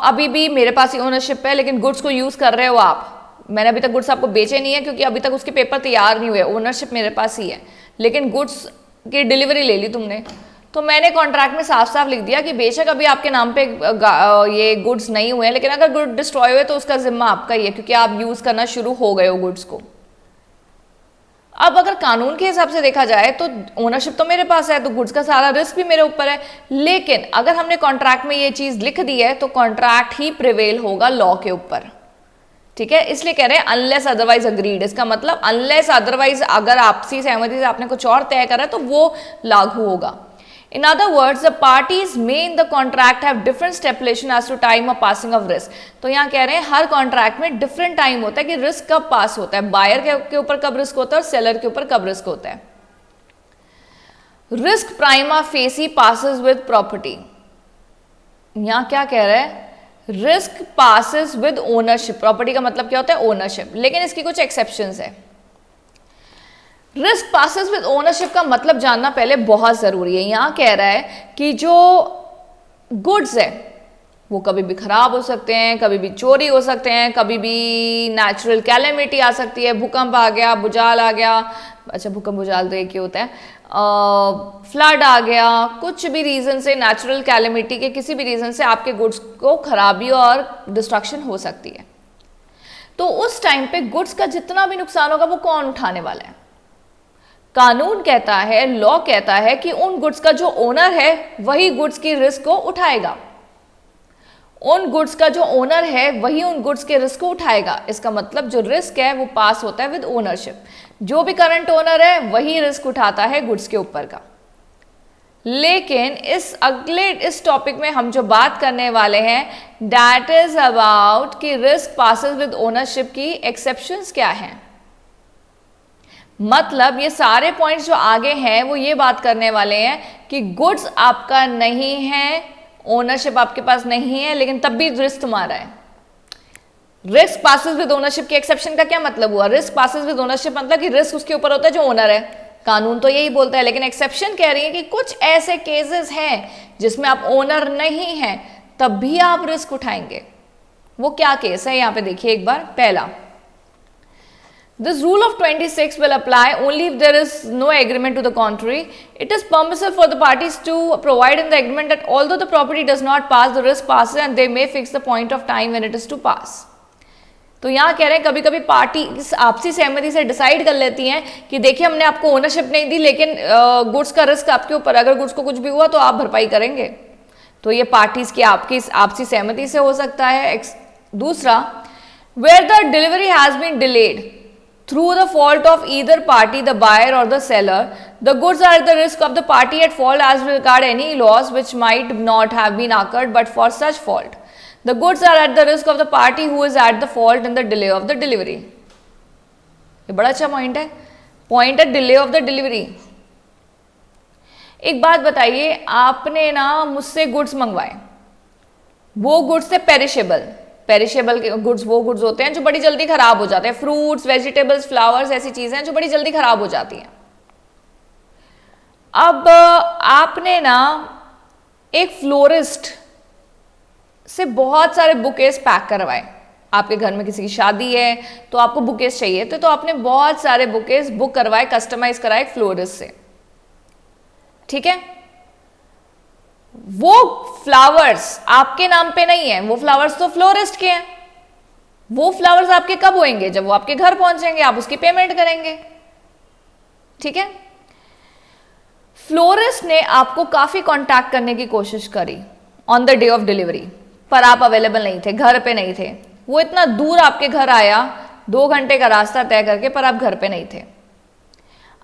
अभी भी मेरे पास ही ओनरशिप है लेकिन गुड्स को यूज कर रहे हो आप। मैंने अभी तक गुड्स आपको बेचे नहीं है क्योंकि अभी तक उसके पेपर तैयार नहीं हुए, ओनरशिप मेरे पास ही है, लेकिन गुड्स की डिलीवरी ले ली तुमने। तो मैंने कॉन्ट्रैक्ट में साफ साफ लिख दिया कि बेशक अभी आपके नाम पे ये गुड्स नहीं हुए हैं, लेकिन अगर गुड डिस्ट्रॉय हुए तो उसका जिम्मा आपका ही है क्योंकि आप यूज करना शुरू हो गए हो गुड्स को। अब अगर कानून के हिसाब से देखा जाए तो ओनरशिप तो मेरे पास है, तो गुड्स का सारा रिस्क भी मेरे ऊपर है, लेकिन अगर हमने कॉन्ट्रैक्ट में ये चीज लिख दी है तो कॉन्ट्रैक्ट ही प्रिवेल होगा लॉ के ऊपर, ठीक है? इसलिए कह रहे हैं अनलेस अदरवाइज अग्रीड। इसका मतलब अनलेस अदरवाइज, अगर आपसी सहमति से आपने कुछ और तय करा तो वो लागू होगा। In other words, the parties may in the contract have different stipulation as to time of passing of risk. तो यहाँ कह रहे हैं हर कॉन्ट्रैक्ट में डिफरेंट टाइम होता है कि रिस्क कब पास होता है, बायर के ऊपर कब रिस्क होता है और सेलर के ऊपर कब रिस्क होता है. Risk prima facie passes with property. यहाँ क्या कह रहा है, risk passes with ownership. Property का मतलब क्या होता है, ओनरशिप. लेकिन इसकी कुछ एक्सेप्शंस है. रिस्क पासिस विद ओनरशिप का मतलब जानना पहले बहुत जरूरी है. यहां कह रहा है कि जो गुड्स है वो कभी भी खराब हो सकते हैं, कभी भी चोरी हो सकते हैं, कभी भी नेचुरल कैलेमिटी आ सकती है, भूकंप आ गया, भूचाल आ गया. अच्छा, भूकंप भूचाल तो एक ही होता है. फ्लड आ गया, कुछ भी रीजन से, नेचुरल कैलेमिटी के किसी भी रीजन से आपके गुड्स को खराबी और डिस्ट्रक्शन हो सकती है. तो उस टाइम पे गुड्स का जितना भी नुकसान होगा वो कौन उठाने वाला है. कानून कहता है, लॉ कहता है कि उन गुड्स का जो ओनर है वही गुड्स की रिस्क को उठाएगा. उन गुड्स का जो ओनर है वही उन गुड्स के रिस्क को उठाएगा. इसका मतलब जो रिस्क है वो पास होता है विद ओनरशिप. जो भी करंट ओनर है वही रिस्क उठाता है गुड्स के ऊपर का. लेकिन इस टॉपिक में हम जो बात करने वाले हैं दैट इज अबाउट कि रिस्क पासेस विद ओनरशिप की एक्सेप्शंस क्या हैं. मतलब ये सारे पॉइंट्स जो आगे हैं वो ये बात करने वाले हैं कि गुड्स आपका नहीं है, ओनरशिप आपके पास नहीं है, लेकिन तब भी रिस्क तुम्हारा है. रिस्क पासेस विद ओनरशिप के एक्सेप्शन का क्या मतलब हुआ. रिस्क पासेस विद ओनरशिप मतलब कि रिस्क उसके ऊपर होता है जो ओनर है. कानून तो यही बोलता है, लेकिन एक्सेप्शन कह रही है कि कुछ ऐसे केसेस हैं जिसमें आप ओनर नहीं हैं तब भी आप रिस्क उठाएंगे. वो क्या केस है यहाँ पे देखिए एक बार. पहला, this rule of 26 will apply only if there is no agreement to the contrary. It is permissible for the parties to provide in the agreement that although the property does not pass, the risk passes and they may fix the point of time when it is to pass. तो यहाँ कह रहे हैं कभी कभी party आपसी सहमति से डिसाइड कर लेती हैं कि देखिए हमने आपको ओनरशिप नहीं दी लेकिन गुड्स का रिस्क आपके ऊपर, अगर गुड्स को कुछ भी हुआ तो आप भरपाई करेंगे. तो ये पार्टीज की आपकी आपसी सहमति से हो सकता है. दूसरा, where the delivery has been delayed through the fault of either party, the buyer or the seller, the goods are at the risk of the party at fault as regard any loss which might not have been occurred but for such fault. The goods are at the risk of the party who is at the fault in the delay of the delivery. ये बड़ा अच्छा point है. Point है delay of the delivery. एक बात बताइए, आपने ना मुझसे गुड्स मंगवाए, वो गुड्स थे पेरिशेबल के गुड्स. वो गुड्स होते हैं जो बड़ी जल्दी खराब हो जाते हैं. फ्रूट्स, वेजिटेबल्स, फ्लावर्स ऐसी चीजें हैं जो बड़ी जल्दी खराब हो जाती हैं. अब आपने ना एक फ्लोरिस्ट से बहुत सारे बुकेस पैक करवाए. आपके घर में किसी की शादी है तो आपको बुकेस चाहिए थे, तो आपने बहुत सारे बुकेस बुक करवाए, कस्टमाइज कराए फ्लोरिस्ट से. ठीक है, वो फ्लावर्स आपके नाम पे नहीं है, वो फ्लावर्स तो फ्लोरिस्ट के हैं. वो फ्लावर्स आपके कब होंगे, जब वो आपके घर पहुंचेंगे, आप उसकी पेमेंट करेंगे. ठीक है, फ्लोरिस्ट ने आपको काफी कांटेक्ट करने की कोशिश करी on the day of delivery, पर आप अवेलेबल नहीं थे, घर पे नहीं थे. वो इतना दूर आपके घर आया, 2 घंटे का रास्ता तय करके, पर आप घर पे नहीं थे.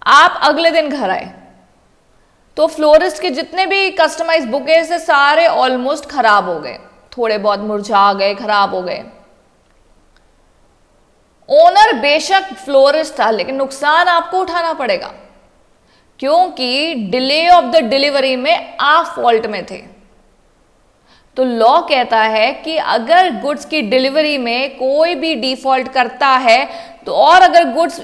आप अगले दिन घर आए तो फ्लोरिस्ट के जितने भी कस्टमाइज बुकेस थे सारे ऑलमोस्ट खराब हो गए, थोड़े बहुत मुरझा गए, खराब हो गए. ओनर बेशक फ्लोरिस्ट था लेकिन नुकसान आपको उठाना पड़ेगा क्योंकि डिले ऑफ द डिलीवरी में आप फॉल्ट में थे. तो लॉ कहता है कि अगर गुड्स की डिलीवरी में कोई भी डिफॉल्ट करता है तो, और अगर गुड्स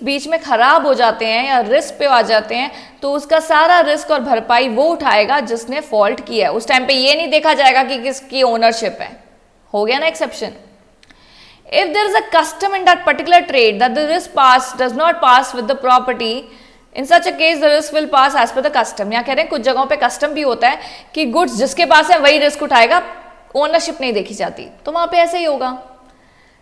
बीच में खराब हो जाते हैं या रिस्क पे आ जाते हैं तो उसका सारा रिस्क और भरपाई वो उठाएगा जिसने फॉल्ट किया है. उस टाइम पे ये नहीं देखा जाएगा कि किसकी ओनरशिप है. हो गया ना exception. If there is a custom in that particular trade that the risk pass does not pass with the property, in such a case the risk will pass as per the custom. यहाँ कह रहे हैं कुछ जगहों पे custom भी होता है कि गुड्स जिसके पास है वही रिस्क उठाएगा, ओनरशिप नहीं देखी जाती, तो वहां पे ऐसे ही होगा.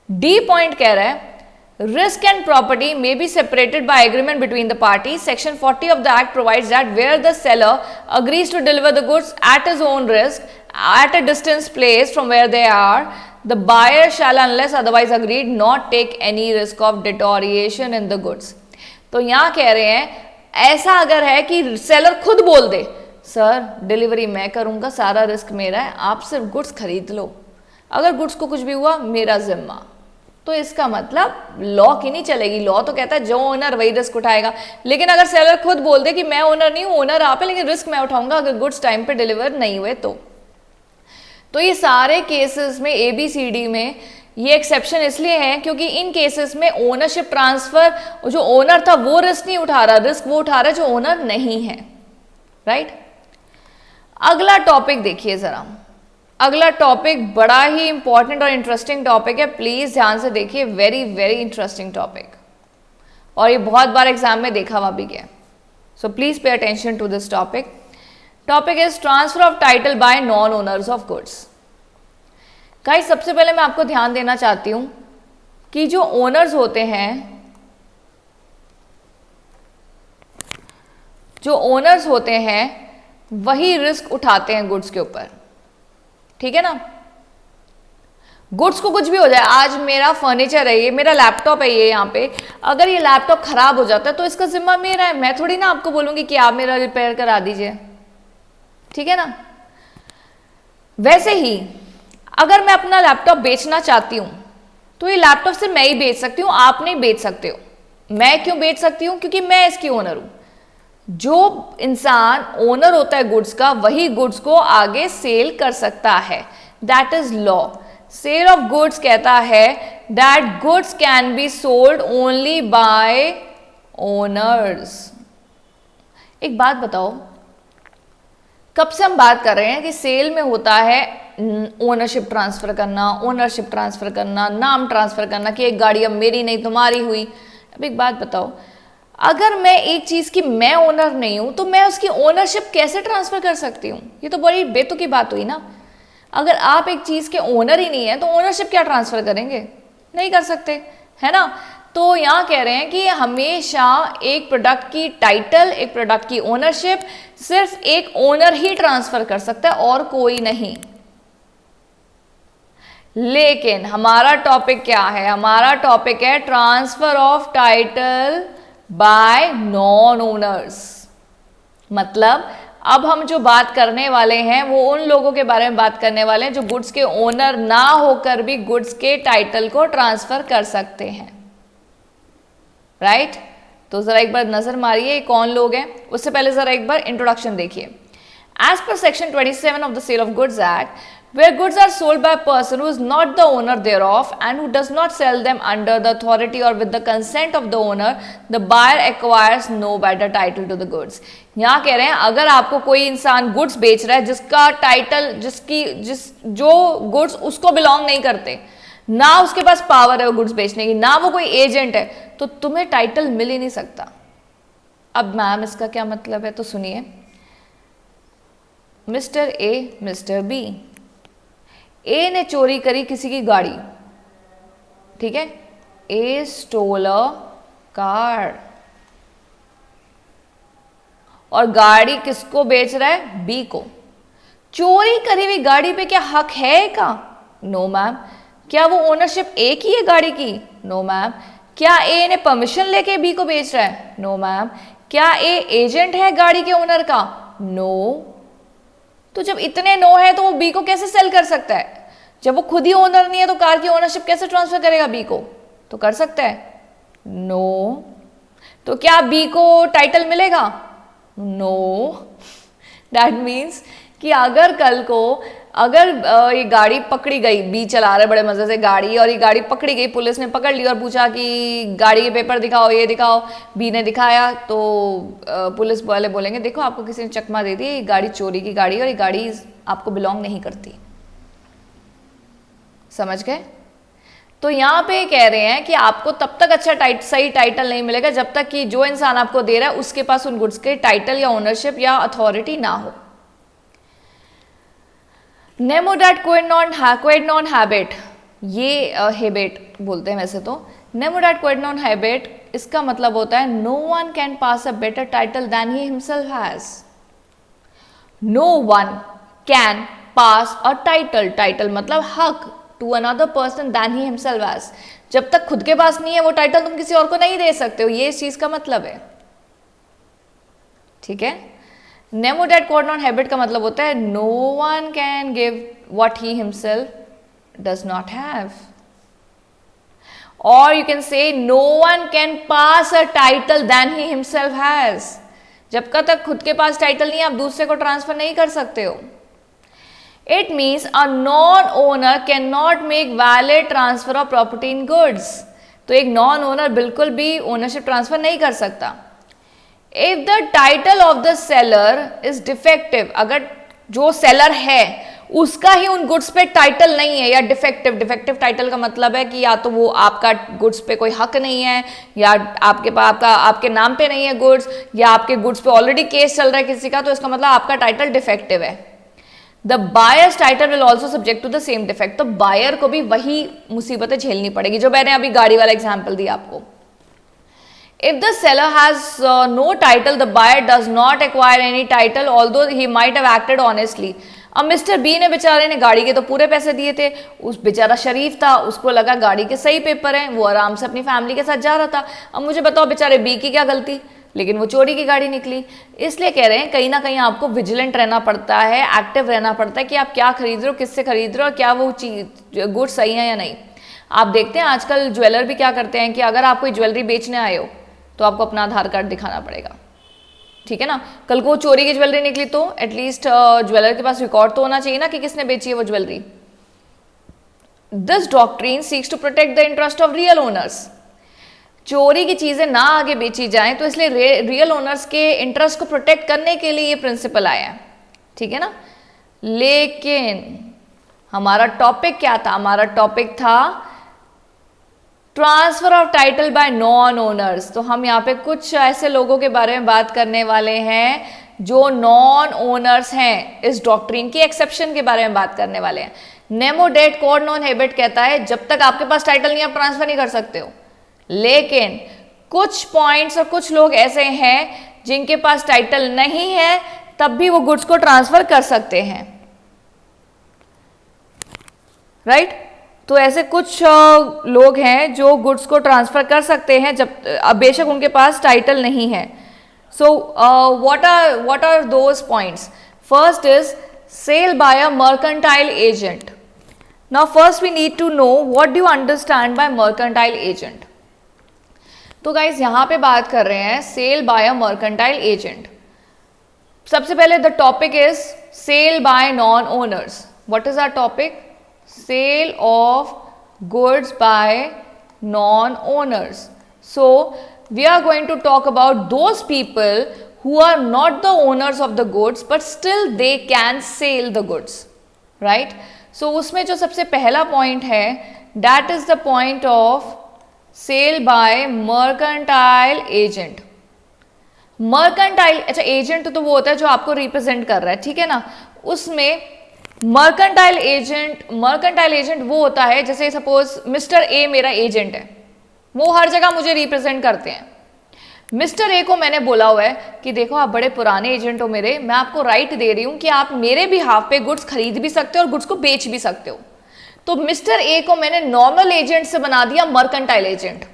डी पॉइंट कह रहा है risk and property may be separated by agreement between the parties. Section 40 of the act provides that where the seller agrees to deliver the goods at his own risk at a distance place from where they are, the buyer shall unless otherwise agreed not take any risk of deterioration in the goods. तो यहाँ कह रहे हैं ऐसा अगर है कि seller खुद बोल दे सर डिलीवरी मैं करूँगा, सारा रिस्क मेरा है, आप सिर्फ गुड्स खरीद लो, अगर गुड्स को कुछ भी हुआ मेरा जिम्मा। तो इसका मतलब लॉ की नहीं चलेगी। लॉ तो कहता है जो ओनर वही रिस्क उठाएगा, लेकिन अगर सेलर खुद बोल दे कि मैं ओनर नहीं हूँ, ओनर आप है, लेकिन रिस्क मैं उठाऊंगा अगर गुड्स टाइम पे डिलीवर नहीं हुए तो ये सारे केसेस में ABCD में ये एक्सेप्शन इसलिए है क्योंकि इन केसेस में ओनरशिप ट्रांसफर, जो ओनर था वो रिस्क नहीं उठा रहा, रिस्क वो उठा रहा है जो ओनर नहीं है, राइट। अगला टॉपिक देखिए जरा, अगला टॉपिक बड़ा ही इंपॉर्टेंट और इंटरेस्टिंग टॉपिक है, प्लीज ध्यान से देखिए, वेरी वेरी इंटरेस्टिंग टॉपिक, और ये बहुत बार एग्जाम में देखा हुआ भी गया, so please pay attention to this topic. Topic is transfer of title by non owners of goods. Guys सबसे पहले मैं आपको ध्यान देना चाहती हूं कि जो ओनर्स होते हैं, जो ओनर्स होते हैं वही रिस्क उठाते हैं गुड्स के ऊपर, ठीक है ना। गुड्स को कुछ भी हो जाए, आज मेरा फर्नीचर है, ये मेरा लैपटॉप है, ये यहाँ पे अगर ये लैपटॉप खराब हो जाता है तो इसका जिम्मा मेरा है, मैं थोड़ी ना आपको बोलूंगी कि आप मेरा रिपेयर करा दीजिए, ठीक है ना। वैसे ही अगर मैं अपना लैपटॉप बेचना चाहती हूं तो ये लैपटॉप सिर्फ मैं ही बेच सकती हूँ, आप नहीं बेच सकते हो। मैं क्यों बेच सकती हूँ? क्योंकि मैं इसकी ओनर हूं। जो इंसान ओनर होता है गुड्स का, वही गुड्स को आगे सेल कर सकता है, that is law. Sale of goods कहता है that goods can be sold only by owners. एक बात बताओ, कब से हम बात कर रहे हैं कि सेल में होता है ओनरशिप ट्रांसफर करना, ओनरशिप ट्रांसफर करना, नाम ट्रांसफर करना कि एक गाड़ी अब मेरी नहीं तुम्हारी हुई। अब एक बात बताओ, अगर मैं एक चीज की मैं ओनर नहीं हूं तो मैं उसकी ओनरशिप कैसे ट्रांसफर कर सकती हूँ? ये तो बड़ी बेतुकी बात हुई ना। अगर आप एक चीज के ओनर ही नहीं है तो ओनरशिप क्या ट्रांसफर करेंगे? नहीं कर सकते, है ना। तो यहाँ कह रहे हैं कि हमेशा एक प्रोडक्ट की टाइटल, एक प्रोडक्ट की ओनरशिप सिर्फ एक ओनर ही ट्रांसफर कर सकता है और कोई नहीं। लेकिन हमारा टॉपिक क्या है? हमारा टॉपिक है transfer of title by non owners. मतलब अब हम जो बात करने वाले हैं वो उन लोगों के बारे में बात करने वाले हैं जो गुड्स के ओनर ना होकर भी गुड्स के टाइटल को ट्रांसफर कर सकते हैं, राइट। तो जरा एक बार नजर मारिए कौन लोग हैं। उससे पहले जरा एक बार इंट्रोडक्शन देखिए। As per section 27 of the sale of goods act, where goods are sold by a person who is not the owner thereof and who does not sell them under the authority or with the consent of the owner, the buyer acquires no better title to the goods। यहाँ कह रहे हैं अगर आपको कोई इंसान goods बेच रहा है जिसका टाइटल, जो गुड्स उसको बिलोंग नहीं करते, ना उसके पास पावर है वो गुड्स बेचने की, ना वो कोई एजेंट है, तो तुम्हें टाइटल मिल ही नहीं सकता। अब मैम इसका क्या मतलब है? तो सुनिए, मिस्टर ए, मिस्टर बी, ए ने चोरी करी किसी की गाड़ी, ठीक है, ए स्टोल अ कार, और गाड़ी किसको बेच रहा है? बी को। चोरी करी हुई गाड़ी पे क्या हक है का? No ma'am. क्या वो ओनरशिप ए की है गाड़ी की? No ma'am. क्या ए ने परमिशन लेके बी को बेच रहा है? No ma'am. क्या ए एजेंट है गाड़ी के ओनर का? नो। तो जब इतने नो है तो वो बी को कैसे सेल कर सकता है? जब वो खुद ही ओनर नहीं है तो कार की ओनरशिप कैसे ट्रांसफर करेगा बी को? तो कर सकता है? नो। तो क्या बी को टाइटल मिलेगा? नो। दैट मीन्स कि अगर कल को ये गाड़ी पकड़ी गई, बी चला रहे बड़े मजे से गाड़ी, और ये गाड़ी पकड़ी गई, पुलिस ने पकड़ ली और पूछा कि गाड़ी के पेपर दिखाओ, ये दिखाओ, बी ने दिखाया, तो पुलिस वाले बोलेंगे देखो आपको किसी ने चकमा दे दी, ये गाड़ी चोरी की गाड़ी और ये गाड़ी आपको बिलोंग नहीं करती। समझ गए? तो यहाँ पे कह रहे हैं कि आपको तब तक अच्छा सही टाइटल नहीं मिलेगा जब तक कि जो इंसान आपको दे रहा है उसके पास उन गुड्स के टाइटल या ओनरशिप या अथॉरिटी ना हो। नेमो दैट क्वेड नॉन हैबिट, ये हैबिट बोलते हैं वैसे तो। नेमो दैट क्वेड नॉन हैबिट, इसका मतलब होता है no one can pass a better title than he himself has. No one can pass a title मतलब हक to another person than he himself has. जब तक खुद के पास नहीं है वो टाइटल तुम किसी और को नहीं दे सकते हो, ये इस चीज का मतलब है, ठीक है। Nemo date code non habet का मतलब होता है no one can give what he himself does not have, और you can say no one can pass a title than he himself has. जब तक खुद के पास टाइटल नहीं है आप दूसरे को ट्रांसफर नहीं कर सकते हो। It means a non owner can not make valid transfer of property in goods. तो एक नॉन ओनर बिल्कुल भी ओनरशिप ट्रांसफर नहीं कर सकता। If the title of the seller is defective, अगर जो सेलर है उसका ही उन गुड्स पे टाइटल नहीं है या डिफेक्टिव, डिफेक्टिव टाइटल का मतलब है कि या तो वो आपका गुड्स पे कोई हक नहीं है, या आपके नाम पे नहीं है गुड्स, या आपके गुड्स पे ऑलरेडी केस चल रहा है किसी का, तो इसका मतलब आपका टाइटल डिफेक्टिव है। The buyer's title will also subject to the same defect. तो बायर को भी वही मुसीबतें झेलनी पड़ेगी जो मैंने अभी गाड़ी वाला एग्जाम्पल दिया आपको। If the seller has no title, the buyer does not acquire any title, although he might have acted honestly. अब मिस्टर बी ने बेचारे ने गाड़ी के तो पूरे पैसे दिए थे, उस बेचारा शरीफ था, उसको लगा गाड़ी के सही पेपर हैं, वो आराम से अपनी फैमिली के साथ जा रहा था। अब मुझे बताओ बेचारे बी की क्या गलती, लेकिन वो चोरी की गाड़ी निकली। इसलिए कह रहे हैं कहीं ना कहीं आपको विजिलेंट रहना पड़ता है, एक्टिव रहना पड़ता है कि आप क्या खरीद रहे हो, किससे खरीद रहे हो, और क्या वो चीज गुड सही है या नहीं। आप देखते हैं आजकल ज्वेलर भी क्या करते हैं कि अगर आप कोई ज्वेलरी बेचने आए हो तो आपको अपना आधार कार्ड दिखाना पड़ेगा, ठीक है ना। कल को चोरी की ज्वेलरी निकली तो एटलीस्ट ज्वेलर के पास रिकॉर्ड तो होना चाहिए ना कि किसने बेची है वो jewellery. This doctrine seeks to protect the interest of real owners. चोरी की चीजें ना आगे बेची जाएं, तो इसलिए रियल ओनर्स के इंटरेस्ट को प्रोटेक्ट करने के लिए ये प्रिंसिपल आया है, ठीक है ना। लेकिन हमारा टॉपिक क्या था, हमारा टॉपिक था transfer of title by non owners. तो हम यहाँ पे कुछ ऐसे लोगों के बारे में बात करने वाले हैं जो नॉन ओनर्स हैं, इस डॉक्ट्रिन की एक्सेप्शन के बारे में बात करने वाले हैं। नेमो डेट कोड नॉन हैबिट कहता है जब तक आपके पास टाइटल नहीं आप ट्रांसफर नहीं कर सकते हो, लेकिन कुछ पॉइंट्स और कुछ लोग ऐसे हैं जिनके पास टाइटल नहीं है तब भी वो गुड्स को ट्रांसफर कर सकते हैं, राइट। तो ऐसे कुछ लोग हैं जो गुड्स को ट्रांसफर कर सकते हैं जब बेशक उनके पास टाइटल नहीं है। So what are those points. First is sale by a mercantile agent. Now first we need to know what do you understand by mercantile agent. तो गाइज यहां पे बात कर रहे हैं sale by a mercantile agent. सबसे पहले the topic is sale by non owners. What is our topic? Sale of goods by non-owners. So we are going to talk about those people who are not the owners of the goods but still they can sell the goods, right? So उसमें जो सबसे पहला point है that is the point of sale by mercantile agent. Mercantile, अच्छा agent तो वो होता है जो आपको रिप्रेजेंट कर रहा है, ठीक है ना। उसमें मर्केंटाइल एजेंट वो होता है जैसे सपोज मिस्टर ए मेरा एजेंट है, वो हर जगह मुझे रिप्रेजेंट करते हैं। मिस्टर ए को मैंने बोला हुआ है कि देखो आप बड़े पुराने एजेंट हो मेरे, मैं आपको राइट दे रही हूं कि आप मेरे बिहाफ पे गुड्स खरीद भी सकते हो और गुड्स को बेच भी सकते हो। तो मिस्टर ए को मैंने नॉर्मल एजेंट से बना दिया मर्केंटाइल एजेंट।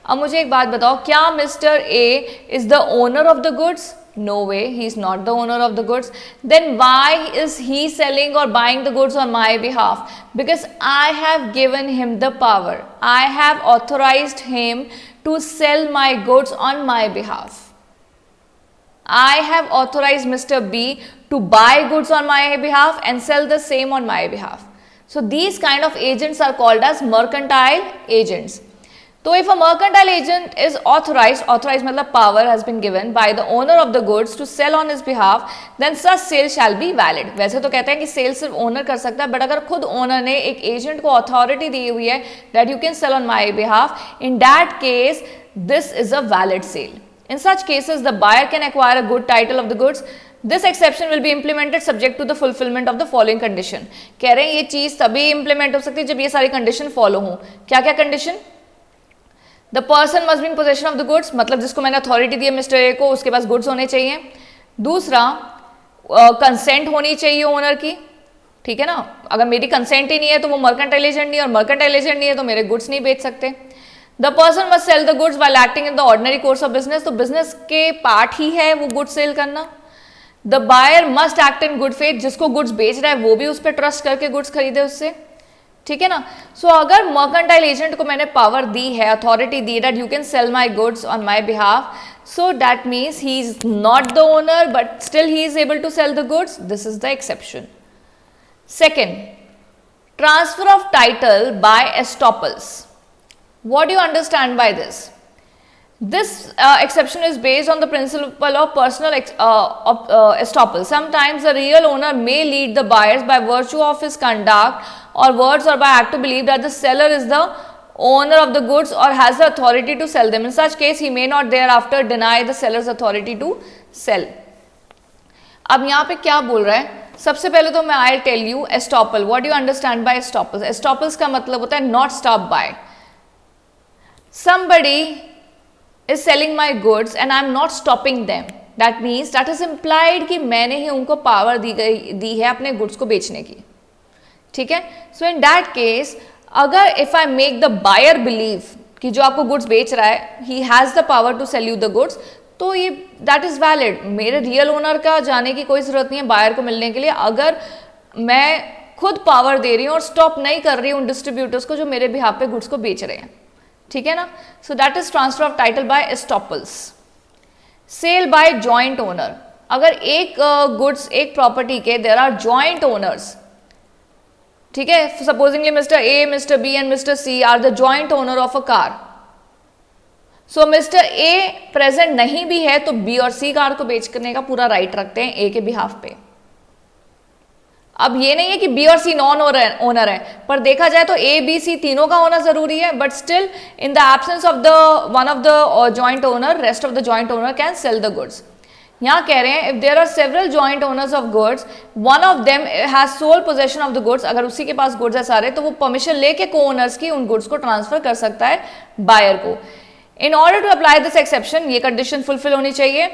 अब मुझे एक बात बताओ, क्या mister A is the owner of the goods? No way, he is not the owner of the goods. Then why is he selling or buying the goods on my behalf? Because I have given him the power. I have authorized him to sell my goods on my behalf. I have authorized Mr. B to buy goods on my behalf and sell the same on my behalf. So these kind of agents are called as mercantile agents. तो if a mercantile agent is authorized मतलब power has been given by the owner of the goods to sell on his behalf, then such sale shall be valid. वैसे तो कहते हैं कि cell सिर्फ owner कर सकता है, बट अगर खुद ओनर ने एक एजेंट को अथॉरिटी दी हुई है that you can sell on my behalf, in that case this is a valid sale. In such cases the buyer can acquire a good title of the goods. This exception will be implemented subject to the fulfillment of the following condition. कह रहे हैं ये चीज तभी implement हो सकती है जब ये सारी कंडीशन फॉलो हों। क्या क्या condition? The person must be in possession of the goods, मतलब जिसको मैंने अथॉरिटी दी है मिस्टर ए को उसके पास गुड्स होने चाहिए। दूसरा कंसेंट होनी चाहिए ओनर की, ठीक है ना। अगर मेरी कंसेंट ही नहीं है तो वो मर्केंटाइल एजेंट नहीं है, और मर्केंटाइल एजेंट नहीं है तो मेरे गुड्स नहीं बेच सकते। The person must sell the goods while acting in the ordinary course of business, तो बिजनेस के पार्ट ही है वो गुड्स सेल करना। The buyer must act in good faith, जिसको गुड्स बेच रहा है वो भी उस पर ट्रस्ट करके गुड्स खरीदे उससे, ठीक है ना। सो अगर मर्केंटाइल एजेंट को मैंने पावर दी है, अथॉरिटी दी that you can sell my goods on my behalf, so that means he is not the owner but still he is able to sell the goods, this is the exception. Second, transfer of title by estoppels. What do you understand by this? This exception is based on the principle of personal estoppel. Sometimes the real owner may lead the buyers by virtue of his conduct or words or by act to believe that the seller is the owner of the goods or has the authority to sell them. In such case, he may not thereafter deny the seller's authority to sell. अब यहाँ पे क्या बोल रहा है? सबसे पहले तो मैं I tell you estoppel. What you understand by estoppels? Estoppels का मतलब होता है not stop by. Somebody is selling my goods and I am not stopping them, that means that is implied कि मैंने ही उनको पावर दी है अपने गुड्स को बेचने की, ठीक है. सो इन दैट केस अगर if I make the buyer believe कि जो आपको गुड्स बेच रहा है he has the power to sell you the goods, तो ये दैट इज़ वैलिड. मेरे रियल ओनर का जाने की कोई ज़रूरत नहीं है बायर को मिलने के लिए, अगर मैं खुद पावर दे रही हूँ और स्टॉप नहीं कर रही हूँ उन डिस्ट्रीब्यूटर्स को जो मेरे बिहाफ पे गुड्स को बेच रहे हैं, ठीक है ना. So that is transfer of title by estoppels. Sale by joint owner. अगर एक गुड्स एक प्रॉपर्टी के देयर आर जॉइंट ओनर्स, ठीक है, supposingly mister A, mister B and mister C are the joint owner of a car. So mister A present नहीं भी है तो बी और सी कार को बेचने का पूरा राइट रखते हैं ए के बिहाफ पे. अब ये नहीं है कि बी और सी नॉन ओनर है, पर देखा जाए तो ए बी सी तीनों का होना जरूरी है, but still in the absence of the one of the joint owner rest of the joint owner can sell the goods. यहाँ कह रहे हैं if there are several joint owners of goods one of them has sole possession of the goods, अगर उसी के पास goods है सारे तो वो परमिशन लेके को ओनर्स की उन गुड्स को ट्रांसफर कर सकता है बायर को. In order to apply this exception ये कंडीशन फुलफिल होनी चाहिए.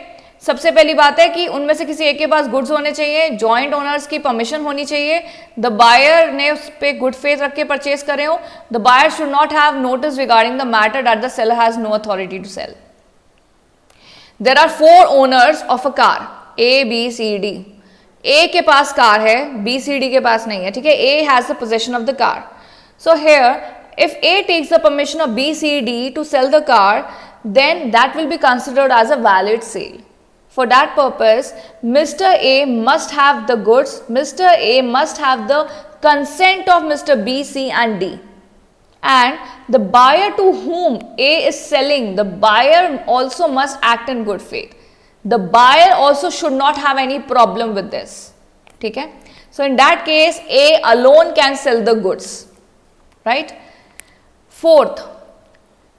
सबसे पहली बात है कि उनमें से किसी एक के पास गुड्स होने चाहिए, जॉइंट ओनर्स की परमिशन होनी चाहिए, द बायर ने उस पर गुड फेथ रख के परचेज करे हो, the buyer should not have notice regarding the matter that the seller has no authority to sell. There are 4 owners of a car A B C D. A के पास car है, B C D के पास नहीं है, ठीक है. A has the possession of the car. So here if A takes the permission of B, C, D to sell the car, then that will be considered as a valid sale. For that purpose, Mr. A must have the goods, Mr. A must have the consent of Mr. B, C and D. And the buyer to whom A is selling, the buyer also must act in good faith. The buyer also should not have any problem with this. ठीक है? So in that case, A alone can sell the goods, right? Fourth,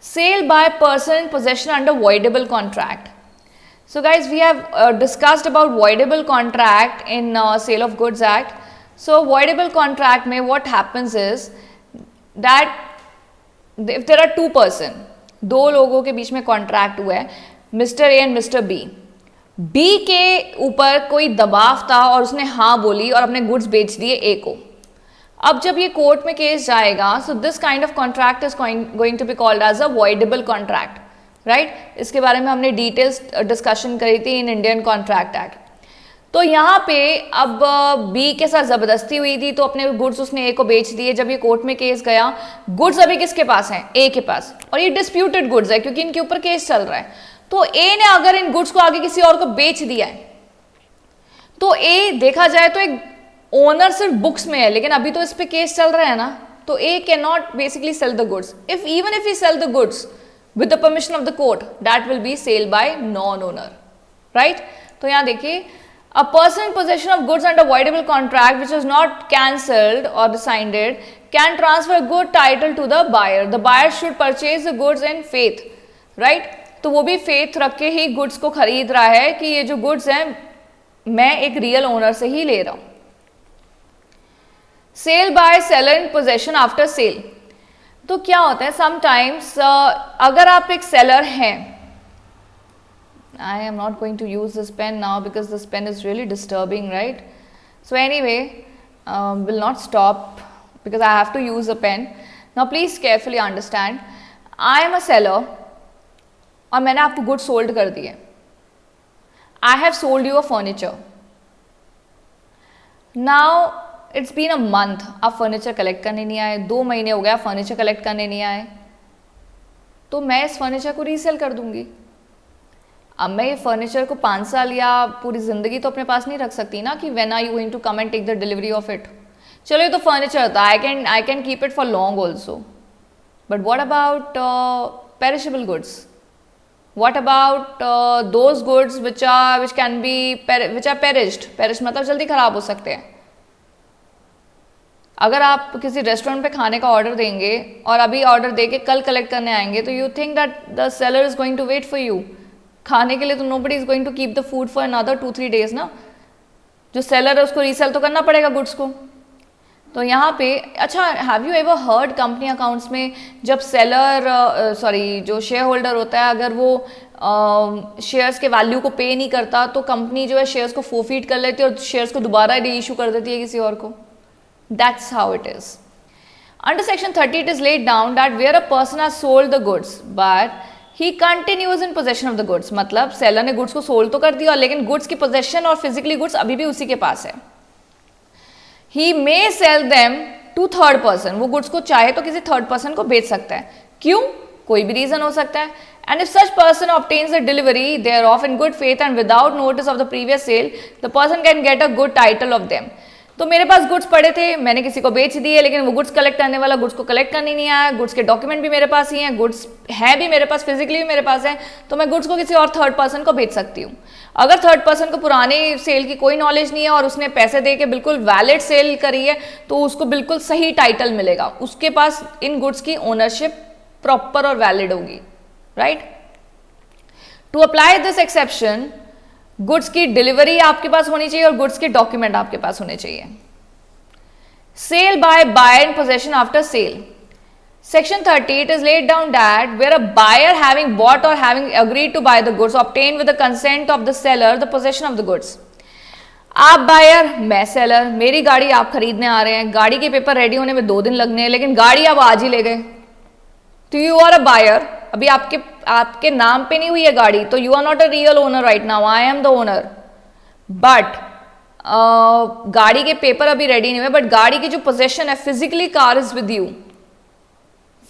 sale by person in possession under voidable contract. So guys, we have discussed about voidable contract in Sale of Goods Act. So voidable contract में what happens is that if there are 2 person, 2 लोगों के बीच में contract हुआ है, Mr. A and Mr. B. B के ऊपर कोई दबाव था और उसने हाँ बोली और अपने गुड्स बेच दिए A को. अब जब ये कोर्ट में केस जाएगा, so this kind of contract is going to be called as a voidable contract, right. इसके बारे में हमने डिटेल्स डिस्कशन करी थी इन इंडियन कॉन्ट्रैक्ट एक्ट. तो यहाँ पे अब बी के साथ ज़बरदस्ती हुई थी तो अपने गुड्स उसने ए को बेच दिए. जब ये कोर्ट में केस गया, गुड्स अभी किसके पास हैं? ए के पास, और ये डिस्प्यूटेड गुड्स है क्योंकि इनके ऊपर केस चल रहा है. तो ए ने अगर इन गुड्स को आगे किसी और को बेच दिया है तो ए देखा जाए तो एक ओनर सिर्फ बुक्स में है, लेकिन अभी तो इस पे केस चल रहा है ना, तो he cannot basically sell the goods. If even if he sell the goods with the permission of the court, that will be sale by non owner, right. तो यहाँ देखिए, a person in possession of goods under voidable contract which is not cancelled or rescinded can transfer good title to the buyer. The buyer should purchase the goods in faith, right. तो वो भी faith रख के ही goods को खरीद रहा है कि ये जो गुड्स हैं मैं एक रियल ओनर से ही ले रहा हूँ. Sale by seller in possession after sale. तो क्या होता है समटाइम्स अगर आप एक सेलर हैं, I am not going to use this pen now because this pen is really disturbing, right? So anyway, will not stop because I have to use a pen. Now please carefully understand, I am a seller और मैंने आपको good sold कर दिए. I have sold you a furniture, now it's been a month, आप furniture collect करने नहीं आए, 2 महीने हो गया फर्नीचर कलेक्ट करने नहीं आए, तो मैं इस फर्नीचर को रीसेल कर दूंगी। अब मैं ये फर्नीचर को 5 साल या पूरी ज़िंदगी तो अपने पास नहीं रख सकती ना कि when are you going to come and take the delivery of it. चलो ये तो फर्नीचर था, I can keep it for long also, but what about perishable goods? What about those goods which can be which are perished? Perished मतलब जल्दी खराब हो सकते हैं। अगर आप किसी रेस्टोरेंट पे खाने का ऑर्डर देंगे और अभी ऑर्डर दे के कल कलेक्ट करने आएंगे, तो you think that the seller is going to wait for you खाने के लिए? तो nobody is going to keep the food for another 2-3 days ना। जो सेलर है उसको रीसेल तो करना पड़ेगा गुड्स को। तो यहाँ पे अच्छा, have you ever heard company accounts में जब सेलर जो शेयर होल्डर होता है, अगर वो शेयर्स के वैल्यू को पे नहीं करता तो कंपनी जो है शेयर्स को फोरफीट कर लेती है और शेयर्स को दोबारा री इशू कर देती है किसी और को। That's how it is. Under section 30 it is laid down that where a person has sold the goods but he continues in possession of the goods, मतलब सेलर ने गुड्स को सोल्ड तो कर दिया लेकिन गुड्स की पोजेशन और physically goods अभी भी उसी के पास है। He may sell them to third person, वो गुड्स को चाहे तो किसी थर्ड पर्सन को बेच सकता है। क्यों? कोई भी रीजन हो सकता है। And if such person obtains the delivery they are off in good faith and without notice of the previous sale, the person can get a good title of them। तो मेरे पास गुड्स पड़े थे, मैंने किसी को बेच दिए, लेकिन वो गुड्स कलेक्ट करने वाला गुड्स को कलेक्ट करने नहीं आया, गुड्स के डॉक्यूमेंट भी मेरे पास ही हैं, गुड्स है भी मेरे पास, फिजिकली भी मेरे पास है, तो मैं गुड्स को किसी और थर्ड पर्सन को बेच सकती हूँ। अगर थर्ड पर्सन को पुराने सेल की कोई नॉलेज नहीं है और उसने पैसे दे के बिल्कुल वैलिड सेल करी है, तो उसको बिल्कुल सही टाइटल मिलेगा, उसके पास इन गुड्स की ओनरशिप प्रॉपर और वैलिड होगी, right. To apply this exception, goods की डिलीवरी आपके पास होनी चाहिए और गुड्स के डॉक्यूमेंट आपके पास होने चाहिए। Sale by buyer in possession after sale, Section 30 it is laid down that where a buyer having bought or having agreed to buy the goods obtained with the consent of the seller the possession of the goods। आप buyer, मैं seller, मेरी गाड़ी आप खरीदने आ रहे हैं, गाड़ी के पेपर रेडी होने में 2 दिन लगने हैं, लेकिन गाड़ी आप आज ही ले गए, तो यू आर अ बायर। अभी आपके नाम पे नहीं हुई है गाड़ी, तो you are not a real owner right now, I am the owner. But गाड़ी के पेपर अभी रेडी नहीं हुए, बट गाड़ी की जो पोजेशन है, physically car is with you,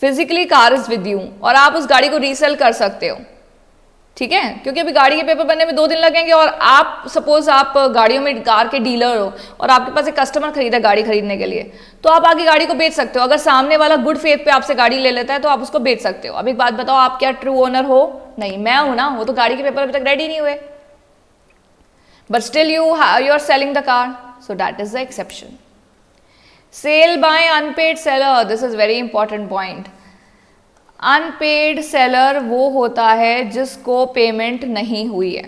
physically car is with you, और आप उस गाड़ी को रीसेल कर सकते हो, ठीक है, क्योंकि अभी गाड़ी के पेपर बनने में 2 दिन लगेंगे। और आप सपोज आप गाड़ियों में कार के डीलर हो और आपके पास एक कस्टमर खरीदा गाड़ी खरीदने के लिए, तो आप आगे गाड़ी को बेच सकते हो। अगर सामने वाला गुड फेथ पे आपसे गाड़ी ले लेता है तो आप उसको बेच सकते हो। अब एक बात बताओ, आप क्या ट्रू ओनर हो? नहीं, मैं हूं ना, वो तो गाड़ी के पेपर अभी तक रेडी नहीं हुए, but still you are selling the car, so that is the exception. Sale by unpaid seller, this is very important point. Unpaid seller वो होता है जिसको पेमेंट नहीं हुई है।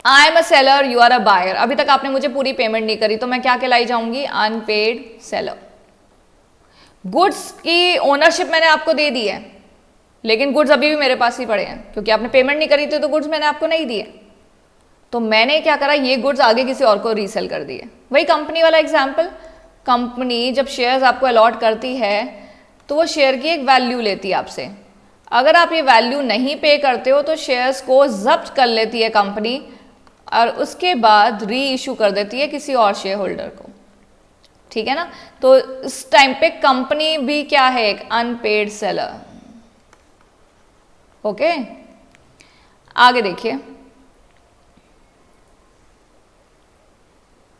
I am a seller, you are a buyer, अभी तक आपने मुझे पूरी पेमेंट नहीं करी, तो मैं क्या कहलाई जाऊंगी? Unpaid seller. गुड्स की ओनरशिप मैंने आपको दे दी है, लेकिन गुड्स अभी भी मेरे पास ही पड़े हैं, क्योंकि आपने पेमेंट नहीं करी थी, तो गुड्स मैंने आपको नहीं दिए, तो मैंने क्या करा, ये गुड्स आगे किसी और को रीसेल कर दिए। वही कंपनी वाला एग्जाम्पल, कंपनी जब शेयर्स आपको अलॉट करती है तो वो शेयर की एक वैल्यू लेती है आपसे। अगर आप ये वैल्यू नहीं पे करते हो तो शेयर्स को जब्त कर लेती है कंपनी और उसके बाद री इशू कर देती है किसी और शेयर होल्डर को, ठीक है ना। तो इस टाइम पे कंपनी भी क्या है? एक अनपेड सेलर। ओके, आगे देखिए।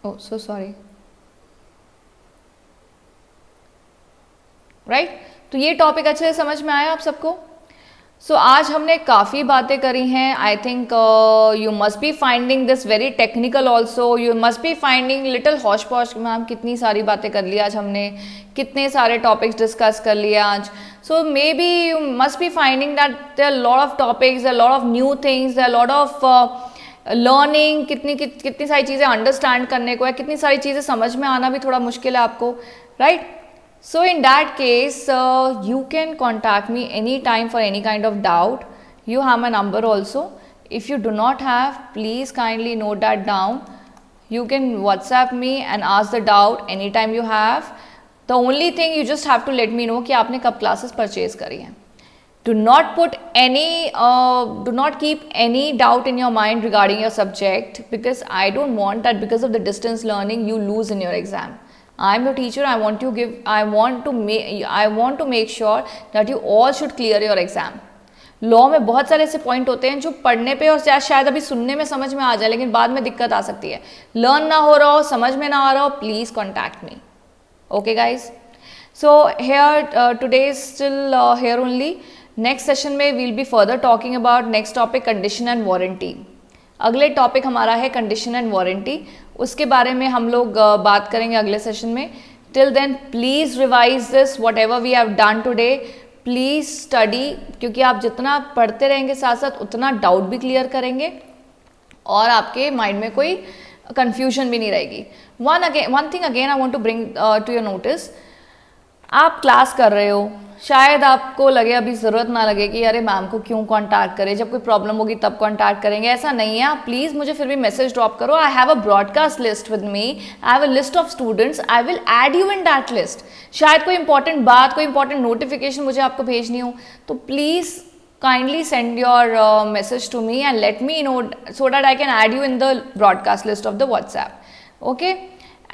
ओह सो सॉरी, राइट। तो ये टॉपिक अच्छे से समझ में आया आप सबको? सो आज हमने काफ़ी बातें करी हैं। I think you must be finding this very technical also, you must be finding little hotchpotch. Ma'am कितनी सारी बातें कर ली आज हमने, कितने सारे टॉपिक्स डिस्कस कर लिए आज। So may be you must be finding that there are lot of topics, there are lot of new things, there are lot of learning, कितनी सारी चीज़ें अंडरस्टैंड करने को है, कितनी सारी चीज़ें समझ में आना भी थोड़ा मुश्किल है आपको, right. So in that case, you can contact me anytime for any kind of doubt. You have my number also. If you do not have, please kindly note that down. You can WhatsApp me and ask the doubt anytime you have. The only thing you just have to let me know कि आपने कब classes purchase करी हैं। Do not do not keep any doubt in your mind regarding your subject, because I don't want that because of the distance learning you lose in your exam. I am your teacher. I want to make sure that you all should clear your exam. Law में बहुत सारे ऐसे point होते हैं जो पढ़ने पे और शायद अभी सुनने में समझ में आ जाए, लेकिन बाद में दिक्कत आ सकती है. लर्न ना हो रहा हो, समझ में ना आ रहा हो, please contact me. Okay guys, so here today is still here only. Next session में we'll be further talking about next topic condition and warranty. अगले टॉपिक हमारा है कंडीशन एंड वारंटी. उसके बारे में हम लोग बात करेंगे अगले सेशन में. Till then please revise this whatever we have done today. Please study, क्योंकि आप जितना पढ़ते रहेंगे साथ साथ उतना डाउट भी क्लियर करेंगे और आपके माइंड में कोई कंफ्यूजन भी नहीं रहेगी. One thing again I want to bring to your notice. आप क्लास कर रहे हो, शायद आपको लगे अभी ज़रूरत ना लगे कि अरे मैम को क्यों कांटेक्ट करें, जब कोई प्रॉब्लम होगी तब कांटेक्ट करेंगे. ऐसा नहीं है. आप प्लीज़ मुझे फिर भी मैसेज ड्रॉप करो. I have a broadcast list with me. I have a list of students. I will add you in that list. शायद कोई इंपॉर्टेंट बात, कोई इंपॉर्टेंट नोटिफिकेशन मुझे आपको भेजनी हो, तो please kindly send your message to me and let me know so that I can add you in the broadcast list of the WhatsApp. Okay,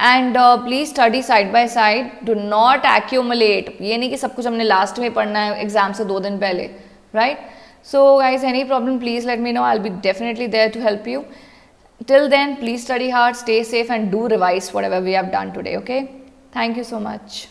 and please study side by side. Do not accumulate. ये नहीं कि सब कुछ हमने last में पढ़ना है exam से 2 दिन पहले, right? So guys, any problem please let me know. I'll be definitely there to help you. Till then, please study hard, stay safe, and do revise whatever we have done today. Okay, thank you so much.